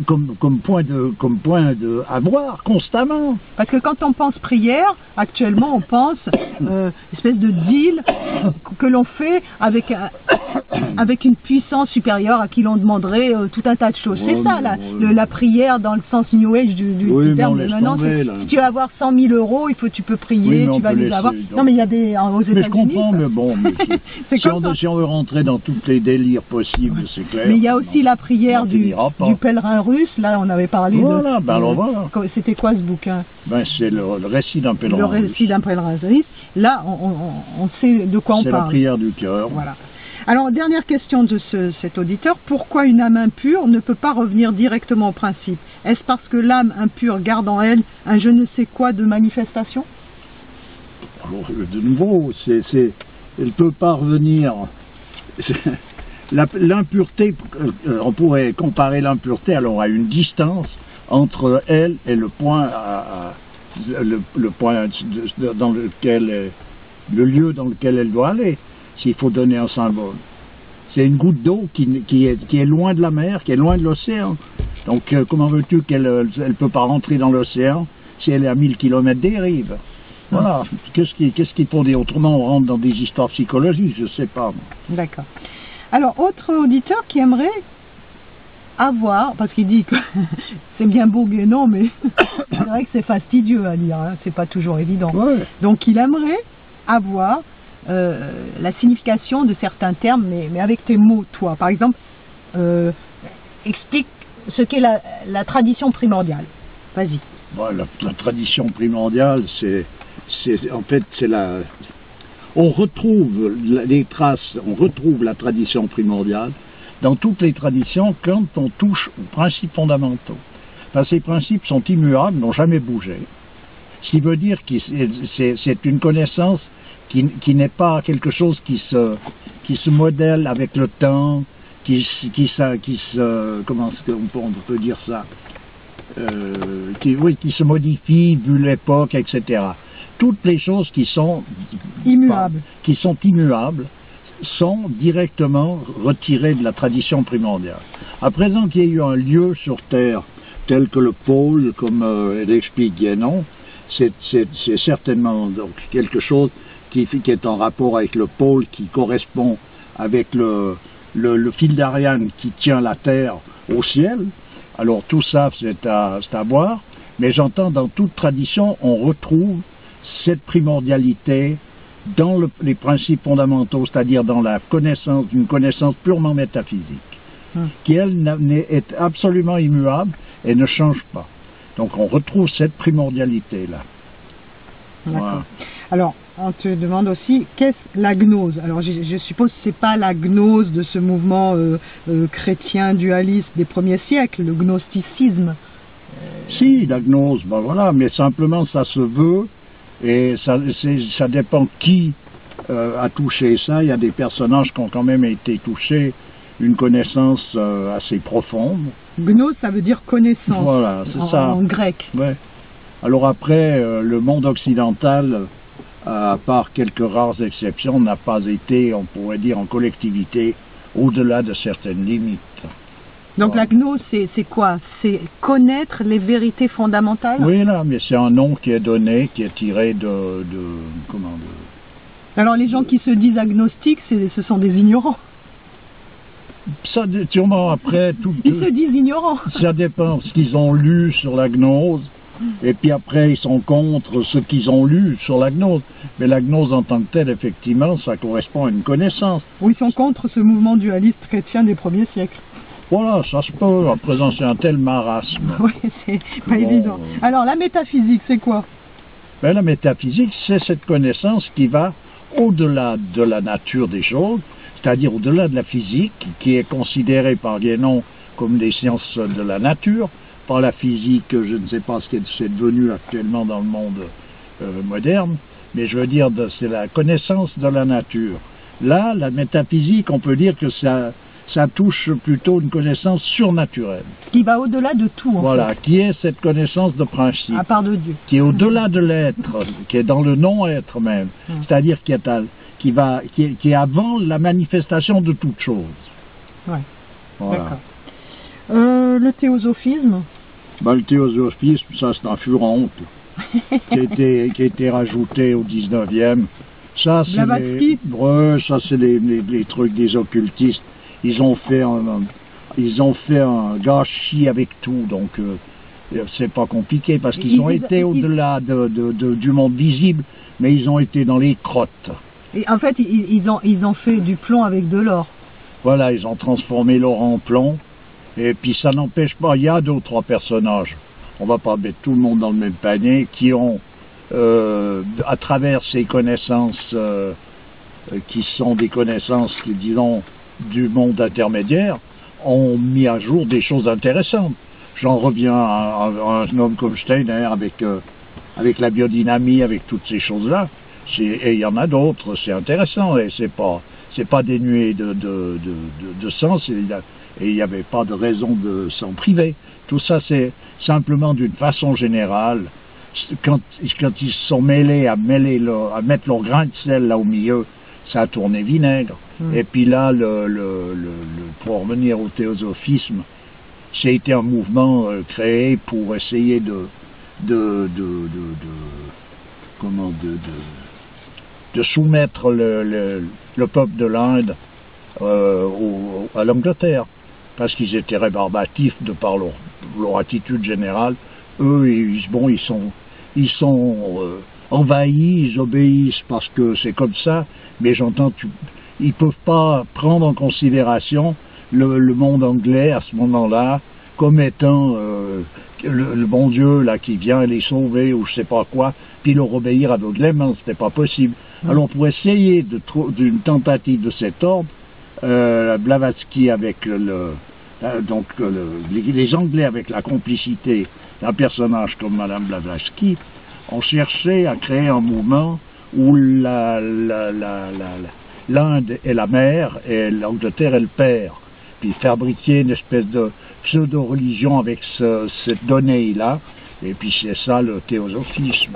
comme point de avoir constamment. Parce que quand on pense prière, actuellement on pense espèce de deal que l'on fait avec une puissance supérieure à qui l'on demanderait tout un tas de choses. C'est ça la prière dans le sens New Age du terme. Maintenant, si tu veux avoir 100 000 euros, tu peux prier, tu vas les avoir. Non mais il y a des aux États-Unis. Mais je comprends, mais bon, si on veut rentrer dans tous les délires possibles, c'est clair. Mais il y a aussi la prière du pèlerin russe. Là, on avait parlé voilà. C'était quoi ce bouquin? C'est le récit d'un pèlerin russe. Le récit d'un pèlerin russe. Là, on sait de quoi on parle. C'est la prière du cœur. Voilà. Alors, dernière question de cet auditeur. Pourquoi une âme impure ne peut pas revenir directement au principe? Est-ce parce que l'âme impure garde en elle un je ne sais quoi de manifestation? Alors, de nouveau, elle ne peut pas revenir... L'impureté, on pourrait comparer l'impureté alors à une distance entre elle et le point, le point dans lequel, le lieu dans lequel elle doit aller, s'il faut donner un symbole. C'est une goutte d'eau qui est loin de la mer, qui est loin de l'océan. Donc comment veux-tu qu'elle ne peut pas rentrer dans l'océan si elle est à 1000 km des rives? Voilà. Qu'est-ce qu'il faut dire? Autrement, on rentre dans des histoires psychologiques, je ne sais pas. D'accord. Alors, autre auditeur qui aimerait avoir, parce qu'il dit que c'est bien beau non, mais c'est vrai que c'est fastidieux à lire, hein, c'est pas toujours évident. Ouais. Donc il aimerait avoir la signification de certains termes, mais avec tes mots, toi. Par exemple, explique ce qu'est la tradition primordiale. Vas-y. Bon, la tradition primordiale, en fait, c'est la... On retrouve les traces, on retrouve la tradition primordiale dans toutes les traditions quand on touche aux principes fondamentaux. Parce que ces principes sont immuables, n'ont jamais bougé. Ce qui veut dire que c'est une connaissance qui n'est pas quelque chose qui se modèle avec le temps, comment est-ce qu'on peut dire ça, qui se modifient vu l'époque, etc. Toutes les choses qui sont immuables, sont directement retirées de la tradition primordiale. À présent qu'il y ait eu un lieu sur Terre tel que le pôle, comme l'explique Guénon, c'est certainement donc quelque chose qui est en rapport avec le pôle, qui correspond avec le fil d'Ariane qui tient la Terre au ciel. Alors tout ça, c'est à voir, mais j'entends dans toute tradition, on retrouve cette primordialité dans les principes fondamentaux, c'est-à-dire dans la connaissance, d'une connaissance purement métaphysique, qui elle est absolument immuable et ne change pas. Donc on retrouve cette primordialité-là. D'accord. Voilà. Alors, on te demande aussi, qu'est-ce la gnose? Alors, je suppose que ce n'est pas la gnose de ce mouvement chrétien dualiste des premiers siècles, le gnosticisme. Si, la gnose, ben voilà, mais simplement ça se veut, et ça dépend qui a touché ça. Il y a des personnages qui ont quand même été touchés, une connaissance assez profonde. Gnose, ça veut dire connaissance. Voilà, c'est ça. En grec. Ouais. Alors après, le monde occidental, à part quelques rares exceptions, n'a pas été, on pourrait dire, en collectivité, au-delà de certaines limites. Donc voilà. La gnose, c'est quoi? C'est connaître les vérités fondamentales? Oui, là, mais c'est un nom qui est donné, qui est tiré Alors les gens qui se disent agnostiques, ce sont des ignorants. Ça, sûrement après... Ils se disent ignorants. Ça dépend ce qu'ils ont lu sur la gnose, et puis après ils sont contre ce qu'ils ont lu sur la gnose. Mais la gnose en tant que telle, effectivement, ça correspond à une connaissance. Ou ils sont contre ce mouvement dualiste chrétien des premiers siècles. Voilà, ça se peut. À présent, c'est un tel marasme. Oui, c'est pas évident. Alors, la métaphysique, c'est quoi? Ben, la métaphysique, c'est cette connaissance qui va au-delà de la nature des choses, c'est-à-dire au-delà de la physique, qui est considérée par Guénon comme des sciences de la nature. Par la physique, je ne sais pas ce que c'est devenu actuellement dans le monde moderne, mais je veux dire, c'est la connaissance de la nature. Là, la métaphysique, on peut dire que ça touche plutôt une connaissance surnaturelle. Qui va au-delà de tout, en voilà, fait. Qui est cette connaissance de principe. À part de Dieu. Qui est au-delà de l'être, qui est dans le non-être même. C'est-à-dire qui est avant la manifestation de toute chose. Ouais. Voilà. D'accord. Le théosophisme? Ben, le théosophisme, ça c'est un furon qui a été rajouté au 19e. Ça, c'est les trucs des occultistes. Ils ont fait un gâchis avec tout, donc c'est pas compliqué parce qu'ils ont été au-delà du monde visible, mais ils ont été dans les crottes. Et en fait, ils ont fait du plomb avec de l'or. Voilà, ils ont transformé l'or en plomb, et puis ça n'empêche pas, il y a 2 ou 3 personnages, on va pas mettre tout le monde dans le même panier, qui ont, à travers ces connaissances, qui sont des connaissances, disons, du monde intermédiaire, ont mis à jour des choses intéressantes. J'en reviens à un homme comme Steiner avec la biodynamie, avec toutes ces choses-là. Et il y en a d'autres, c'est intéressant, et c'est pas dénué de sens, et il n'y avait pas de raison de s'en priver. Tout ça, c'est simplement d'une façon générale, quand ils se sont mêlés à mettre leur grain de sel là au milieu, ça a tourné vinaigre. Et puis là, pour revenir au théosophisme, c'est un mouvement créé pour essayer de soumettre le peuple de l'Inde à l'Angleterre, parce qu'ils étaient rébarbatifs de par leur attitude générale. Eux, ils sont envahis, ils obéissent parce que c'est comme ça, mais j'entends, ils ne peuvent pas prendre en considération le monde anglais à ce moment-là comme étant le bon Dieu là qui vient les sauver ou je sais pas quoi, puis leur obéir aveuglément, c'était pas possible. Alors pour essayer d'une tentative de cet ordre, Blavatsky avec les Anglais avec la complicité d'un personnage comme Madame Blavatsky ont cherché à créer un mouvement où l'Inde est la mère et l'Angleterre est le père. puis fabriquer une espèce de pseudo-religion avec cette donnée-là, et puis c'est ça le théosophisme.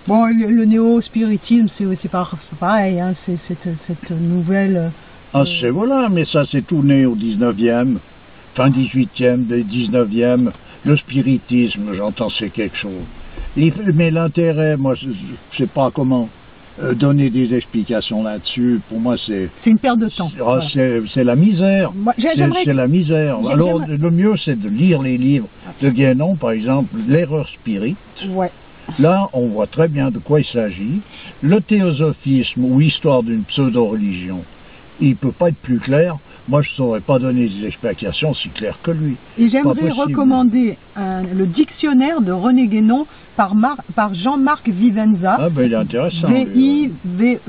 Bon, le néo-spiritisme, c'est pareil, hein, c'est cette nouvelle... Ah, c'est voilà, mais ça c'est tout né au 19e, fin 18e, 19e, le spiritisme, j'entends c'est quelque chose. Mais l'intérêt, moi, je sais pas comment donner des explications là-dessus. Pour moi, c'est une perte de temps. C'est la misère. C'est la misère. Alors, le mieux, c'est de lire les livres de Guénon, par exemple, L'erreur spirit. Ouais. Là, on voit très bien de quoi il s'agit. Le théosophisme ou histoire d'une pseudo-religion, il ne peut pas être plus clair. Moi, je ne saurais pas donner des explications aussi claires que lui. Et j'aimerais recommander le dictionnaire de René Guénon par Jean-Marc Vivenza. Ah, ben il est intéressant. V-I-V-E-N-Z-A.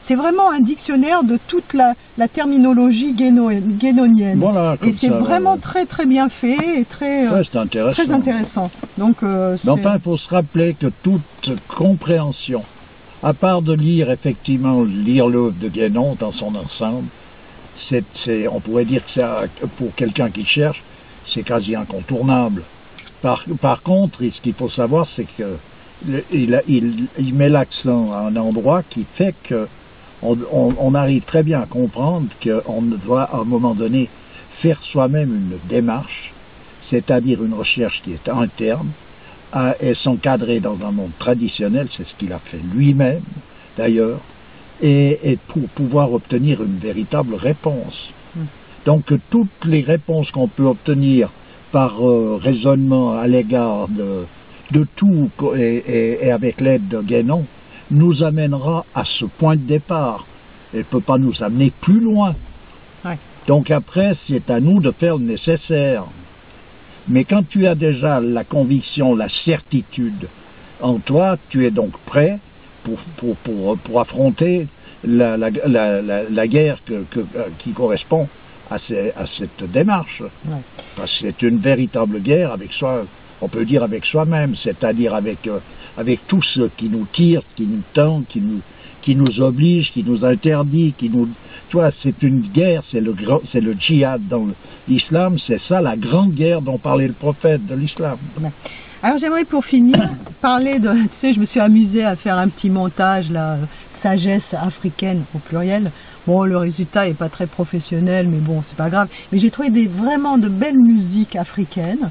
C'est vraiment un dictionnaire de toute la terminologie guénonienne. Voilà, et c'est vraiment très très bien fait et très intéressant. Donc, enfin, il faut se rappeler que toute compréhension, à part de lire effectivement l'œuvre de Guénon dans son ensemble, on pourrait dire que pour quelqu'un qui cherche, c'est quasi incontournable. Par contre, ce qu'il faut savoir, c'est qu'il met l'accent à un endroit qui fait qu'on arrive très bien à comprendre qu'on doit à un moment donné faire soi-même une démarche, c'est-à-dire une recherche qui est interne, et s'encadrer dans un monde traditionnel, c'est ce qu'il a fait lui-même d'ailleurs, et pour pouvoir obtenir une véritable réponse. Donc toutes les réponses qu'on peut obtenir par raisonnement à l'égard de tout et avec l'aide de Guénon nous amènera à ce point de départ. Elle ne peut pas nous amener plus loin. Ouais. Donc après, c'est à nous de faire le nécessaire. Mais quand tu as déjà la conviction, la certitude en toi, tu es donc prêt pour affronter la guerre qui correspond à cette démarche. Ouais. Parce que c'est une véritable guerre avec soi, on peut dire avec soi-même, c'est-à-dire avec tout ce qui nous tire, qui nous tend, qui nous oblige, qui nous interdit, tu vois, c'est une guerre, c'est le djihad dans l'islam, c'est ça la grande guerre dont parlait le prophète de l'islam. Ouais. Alors j'aimerais pour finir parler de, tu sais, je me suis amusée à faire un petit montage là, sagesse africaine au pluriel. Bon, le résultat est pas très professionnel, mais bon, c'est pas grave. Mais j'ai trouvé vraiment de belles musiques africaines.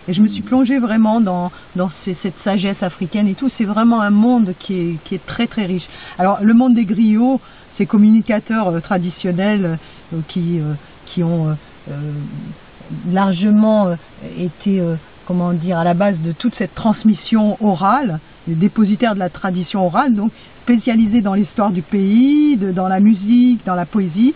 Et je me suis plongée vraiment dans cette sagesse africaine et tout. C'est vraiment un monde qui est très très riche. Alors le monde des griots, ces communicateurs traditionnels qui ont largement été, comment dire, à la base de toute cette transmission orale, les dépositaires de la tradition orale, donc spécialisés dans l'histoire du pays, dans la musique, dans la poésie.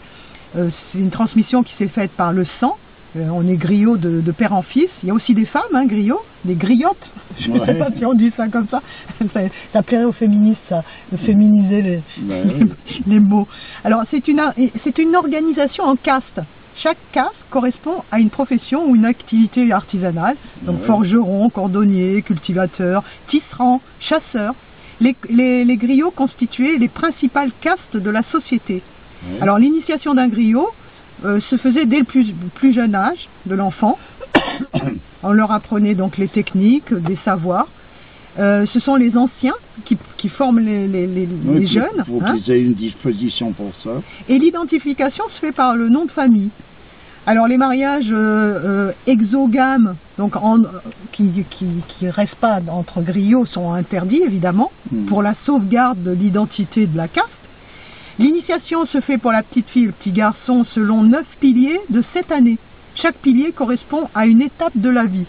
C'est une transmission qui s'est faite par le sang. On est griot de père en fils. Il y a aussi des femmes, hein, griots, des griottes. Je ne sais pas si on dit ça comme ça. Ça plairait aux féministes, ça, de féminiser les mots. Alors, c'est une organisation en caste. Chaque caste correspond à une profession ou une activité artisanale. Donc, forgeron, cordonnier, cultivateur, tisserand, chasseur. Les griots constituaient les principales castes de la société. Alors, l'initiation d'un griot se faisait dès le plus jeune âge de l'enfant. On leur apprenait donc les techniques, des savoirs. Ce sont les anciens qui forment les jeunes. Il faut qu'ils aient une disposition pour ça. Et l'identification se fait par le nom de famille. Alors les mariages exogames, donc qui restent pas entre griots, sont interdits évidemment, pour la sauvegarde de l'identité de la caste. L'initiation se fait pour la petite fille et le petit garçon selon 9 piliers de 7 années. Chaque pilier correspond à une étape de la vie.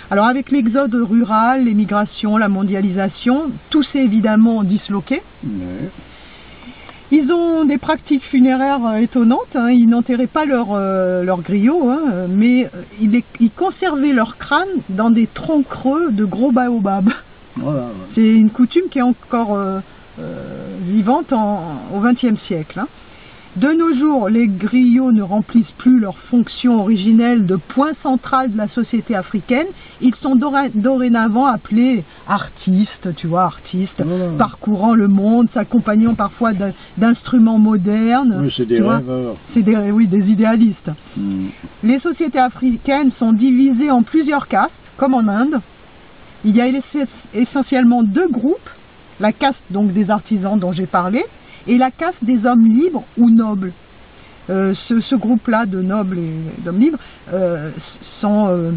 Alors avec l'exode rural, l'émigration, la mondialisation, tout s'est évidemment disloqué. Ils ont des pratiques funéraires étonnantes, hein. Ils n'enterraient pas leurs griots, hein, mais ils conservaient leur crâne dans des troncs creux de gros baobabs. Voilà. C'est une coutume qui est encore vivante au XXe siècle. Hein. De nos jours, les griots ne remplissent plus leur fonction originelle de point central de la société africaine. Ils sont dorénavant appelés artistes, tu vois, artistes, parcourant le monde, s'accompagnant parfois d'instruments modernes. Oui, c'est des rêveurs. C'est des idéalistes. Les sociétés africaines sont divisées en plusieurs castes, comme en Inde. Il y a essentiellement deux groupes, la caste donc des artisans dont j'ai parlé, et la caste des hommes libres ou nobles. Ce groupe-là de nobles et d'hommes libres sont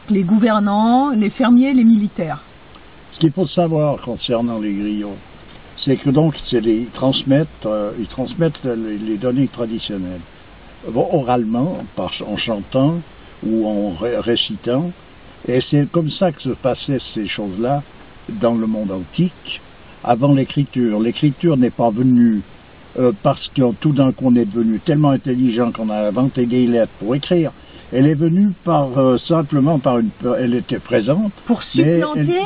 les gouvernants, les fermiers, les militaires. Ce qu'il faut savoir concernant les griots, c'est que donc ils transmettent les données traditionnelles, oralement, en chantant ou en récitant, et c'est comme ça que se passaient ces choses-là dans le monde antique. Avant l'écriture. L'écriture n'est pas venue parce que tout d'un coup on est devenu tellement intelligent qu'on a inventé des lettres pour écrire. Elle est venue simplement elle était présente. Pour supplanter...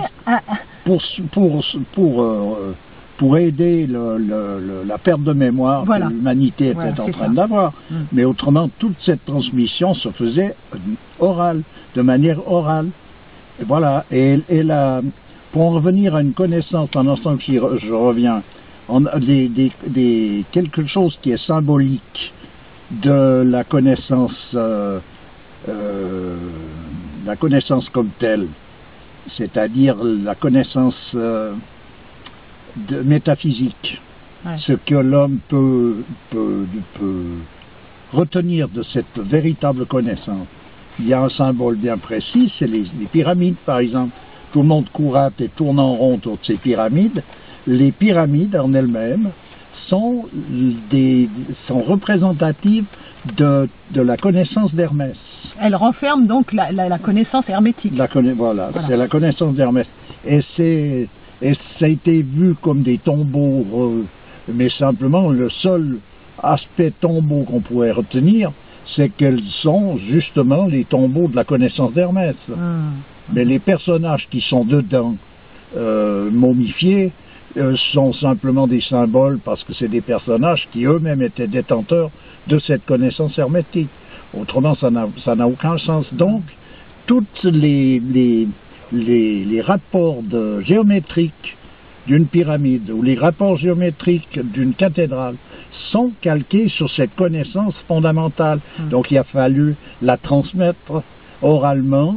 Pour aider la perte de mémoire que l'humanité était en train d'avoir. Mais autrement, toute cette transmission se faisait de manière orale. Et voilà. Pour en revenir à une connaissance, un instant que je reviens, quelque chose qui est symbolique de la connaissance comme telle, c'est-à-dire la connaissance métaphysique, ce que l'homme peut retenir de cette véritable connaissance. Il y a un symbole bien précis, c'est les pyramides par exemple. Tout le monde courate et tourne en rond autour de ces pyramides. Les pyramides en elles-mêmes sont représentatives de la connaissance d'Hermès. Elles renferment donc la connaissance hermétique. Voilà. C'est la connaissance d'Hermès. Et ça a été vu comme des tombeaux, mais simplement le seul aspect tombeau qu'on pourrait retenir, c'est qu'elles sont justement les tombeaux de la connaissance d'Hermès. Mais les personnages qui sont dedans, momifiés, sont simplement des symboles parce que c'est des personnages qui eux-mêmes étaient détenteurs de cette connaissance hermétique. Autrement, ça n'a aucun sens. Donc, toutes les rapports géométriques d'une pyramide ou les rapports géométriques d'une cathédrale sont calqués sur cette connaissance fondamentale. Donc, il a fallu la transmettre oralement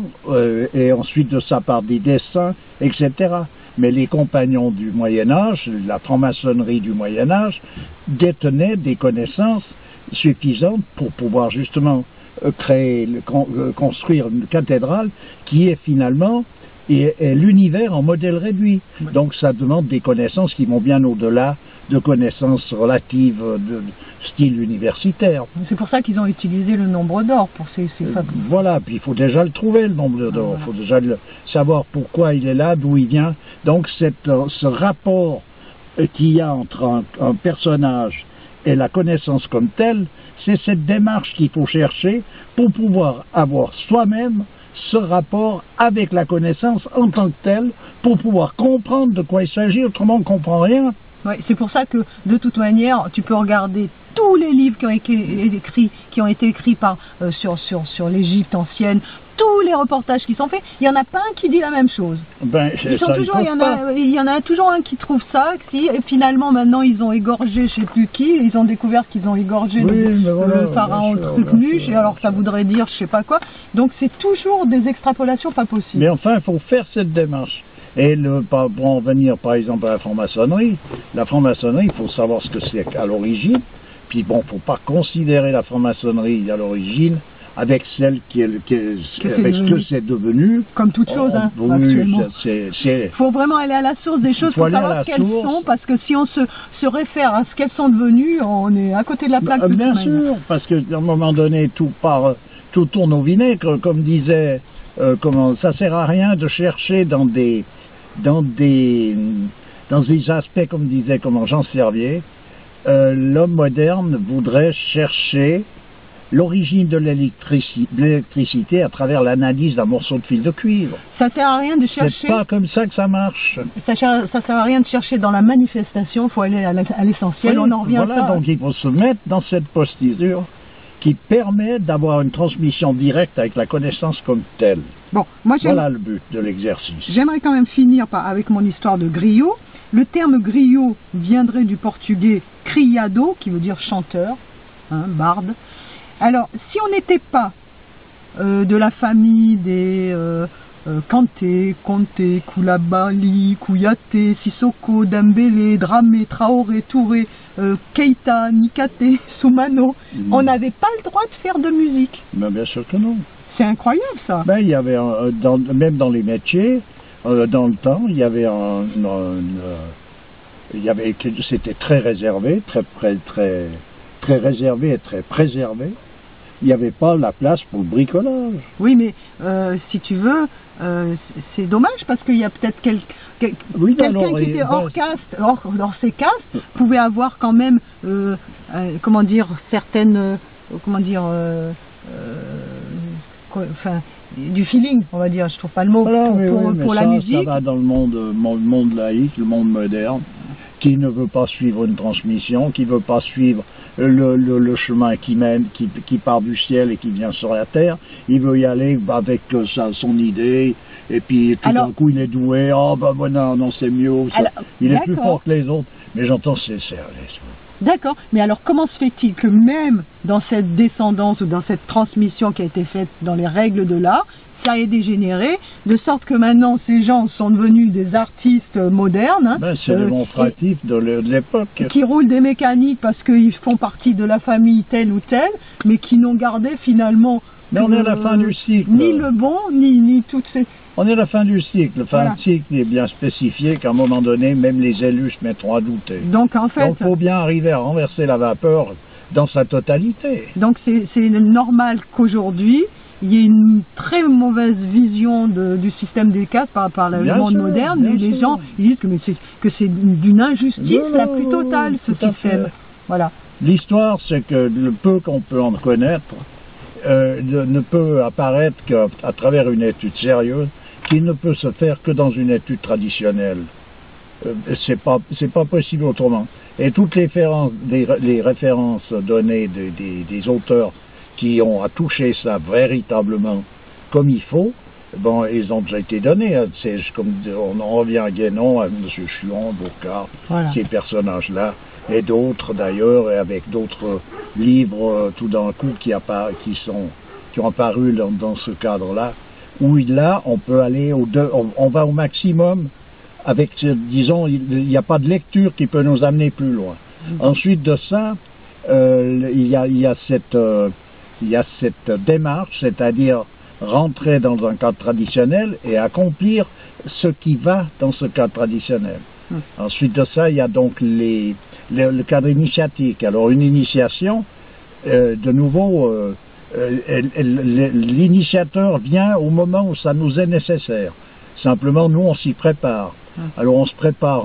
et ensuite de ça par des dessins, etc. Mais les compagnons du Moyen-Âge, la franc-maçonnerie du Moyen-Âge, détenaient des connaissances suffisantes pour pouvoir justement construire une cathédrale qui est finalement l'univers en modèle réduit. Donc ça demande des connaissances qui vont bien au-delà de connaissances relatives de style universitaire. C'est pour ça qu'ils ont utilisé le nombre d'or pour ces fabriques. Voilà, puis il faut déjà le trouver, le nombre d'or. Il faut déjà savoir pourquoi il est là, d'où il vient. Donc ce rapport qu'il y a entre un personnage et la connaissance comme telle, c'est cette démarche qu'il faut chercher pour pouvoir avoir soi-même ce rapport avec la connaissance en tant que telle, pour pouvoir comprendre de quoi il s'agit, autrement on ne comprend rien. Ouais, c'est pour ça que, de toute manière, tu peux regarder tous les livres qui ont été écrits sur l'Égypte ancienne, tous les reportages qui sont faits, il n'y en a pas un qui dit la même chose. Il y en a toujours un qui trouve ça, et finalement maintenant ils ont égorgé je ne sais plus qui, ils ont découvert qu'ils ont égorgé le pharaon Trucmuche, alors que ça voudrait dire je ne sais pas quoi. Donc c'est toujours des extrapolations pas possibles. Mais enfin, il faut faire cette démarche. Et pour en venir par exemple à la franc-maçonnerie, il faut savoir ce que c'est à l'origine. Puis bon, il ne faut pas considérer la franc-maçonnerie à l'origine avec celle avec ce que c'est devenu. Comme toute chose, actuellement. Il faut vraiment aller à la source des choses pour savoir ce qu'elles sont, parce que si on se réfère à ce qu'elles sont devenues, on est à côté de la plaque. Bien sûr, parce qu'à un moment donné, tout tourne au vinaigre, comme disait, ça sert à rien de chercher dans des aspects, comme disait Jean Servier, l'homme moderne voudrait chercher l'origine de l'électricité à travers l'analyse d'un morceau de fil de cuivre. Ça sert à rien de chercher. C'est pas comme ça que ça marche. Ça sert à rien de chercher dans la manifestation. Il faut aller à l'essentiel. Oui, On en revient voilà, à ça. donc il faut se mettre dans cette posture qui permet d'avoir une transmission directe avec la connaissance comme telle. Bon, moi voilà le but de l'exercice. J'aimerais quand même finir avec mon histoire de griot. Le terme griot viendrait du portugais criado, qui veut dire chanteur, hein, barde. Alors, si on n'était pas de la famille des Kanté, Conté, Koulibaly, Kouyaté, Sissoko, Dembélé, Dramé, Traoré, Touré, Keita, Nikate, Soumano, on n'avait pas le droit de faire de musique. Ben, bien sûr que non. C'est incroyable ça. Ben, il y avait, même dans les métiers, dans le temps, il y avait c'était très réservé, très réservé et très préservé. Il n'y avait pas la place pour le bricolage. Oui, mais si tu veux, c'est dommage parce qu'il y a peut-être quelqu'un qui était hors caste, hors ces castes, pouvait avoir quand même, comment dire, certaines, enfin, du feeling, on va dire, je trouve pas le mot, voilà, pour la musique. Ça va dans le monde laïque, le monde moderne, qui ne veut pas suivre une transmission, qui ne veut pas suivre le chemin qui mène, qui part du ciel et qui vient sur la terre. Il veut y aller avec son idée, et puis tout d'un coup il est doué, non, c'est mieux, il est plus fort que les autres. Mais j'entends, c'est sérieux. D'accord, mais alors comment se fait-il que même dans cette descendance ou dans cette transmission qui a été faite dans les règles de l'art, ça ait dégénéré, de sorte que maintenant ces gens sont devenus des artistes modernes. Ben, c'est démonstratif de l'époque. Qui roulent des mécaniques parce qu'ils font partie de la famille telle ou telle, mais qui n'ont gardé finalement mais on est à la fin du cycle. Ni le bon, ni toutes ces... On est à la fin du cycle. Le fin du cycle est bien spécifié qu'à un moment donné, même les élus se mettront à douter. Donc en fait... Donc il faut bien arriver à renverser la vapeur dans sa totalité. Donc c'est normal qu'aujourd'hui, il y ait une très mauvaise vision du système des castes par rapport au monde moderne, et les gens ils disent que c'est d'une injustice la plus totale, ce système. Voilà. L'histoire, c'est que le peu qu'on peut en connaître ne peut apparaître qu'à travers une étude sérieuse, qui ne peut se faire que dans une étude traditionnelle. C'est pas possible autrement. Et toutes les références données des auteurs qui ont à toucher ça véritablement comme il faut, bon, ils ont déjà été donnés. Comme on en revient à Guénon, à M. Chuon, Bocard, ces personnages-là, et d'autres d'ailleurs, et avec d'autres livres tout d'un coup qui ont apparu dans ce cadre-là, où là, on peut aller on va au maximum avec, disons, il n'y a pas de lecture qui peut nous amener plus loin. Ensuite de ça, il y a cette démarche, c'est-à-dire rentrer dans un cadre traditionnel et accomplir ce qui va dans ce cadre traditionnel. Ensuite de ça, il y a donc le cadre initiatique. Alors une initiation, de nouveau, l'initiateur vient au moment où ça nous est nécessaire. Simplement, nous, on s'y prépare. Alors on se prépare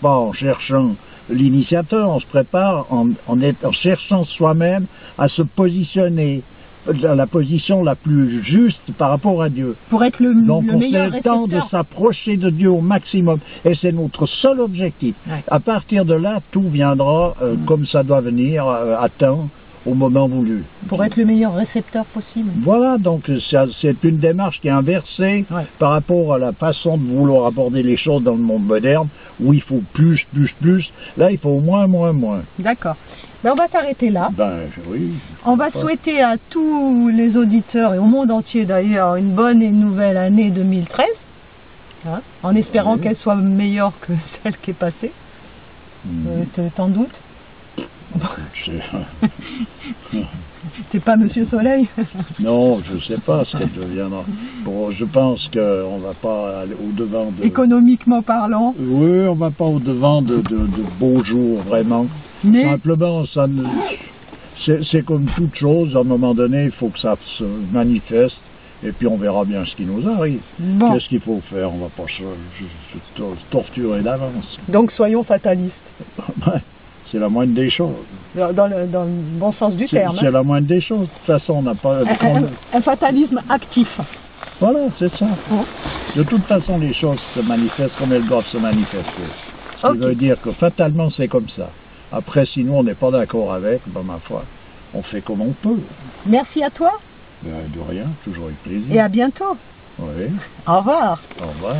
pas en cherchant l'initiateur, on se prépare en cherchant soi-même à se positionner à la position la plus juste par rapport à Dieu. Pour être Donc on fait le temps de s'approcher de Dieu au maximum. Et c'est notre seul objectif. À partir de là, tout viendra comme ça doit venir à temps, au moment voulu. Pour être le meilleur récepteur possible. Voilà, donc c'est une démarche qui est inversée par rapport à la façon de vouloir aborder les choses dans le monde moderne, où il faut plus. Là, il faut moins. D'accord. Ben, on va s'arrêter là. Ben, oui. On va souhaiter à tous les auditeurs et au monde entier d'ailleurs une bonne et nouvelle année 2013, hein, en espérant qu'elle soit meilleure que celle qui est passée. T'en doutes? C'est pas Monsieur Soleil? Non, je ne sais pas ce qu'elle deviendra. Bon, je pense qu'on ne va pas aller au-devant de... Économiquement parlant? Oui, on ne va pas au-devant de beaux jours, vraiment. Mais... Simplement, c'est comme toute chose, à un moment donné, il faut que ça se manifeste, et puis on verra bien ce qui nous arrive. Bon. Qu'est-ce qu'il faut faire? On ne va pas se torturer d'avance. Donc soyons fatalistes. C'est la moindre des choses. dans le bon sens du terme. C'est la moindre des choses. De toute façon, on n'a pas... Un fatalisme actif. Voilà, c'est ça. De toute façon, les choses se manifestent comme elles doivent se manifester. Ce qui veut dire que fatalement, c'est comme ça. Après, sinon, on n'est pas d'accord avec, ben, ma foi, on fait comme on peut. Merci à toi. Ben, de rien, toujours avec plaisir. Et à bientôt. Oui. Au revoir. Au revoir.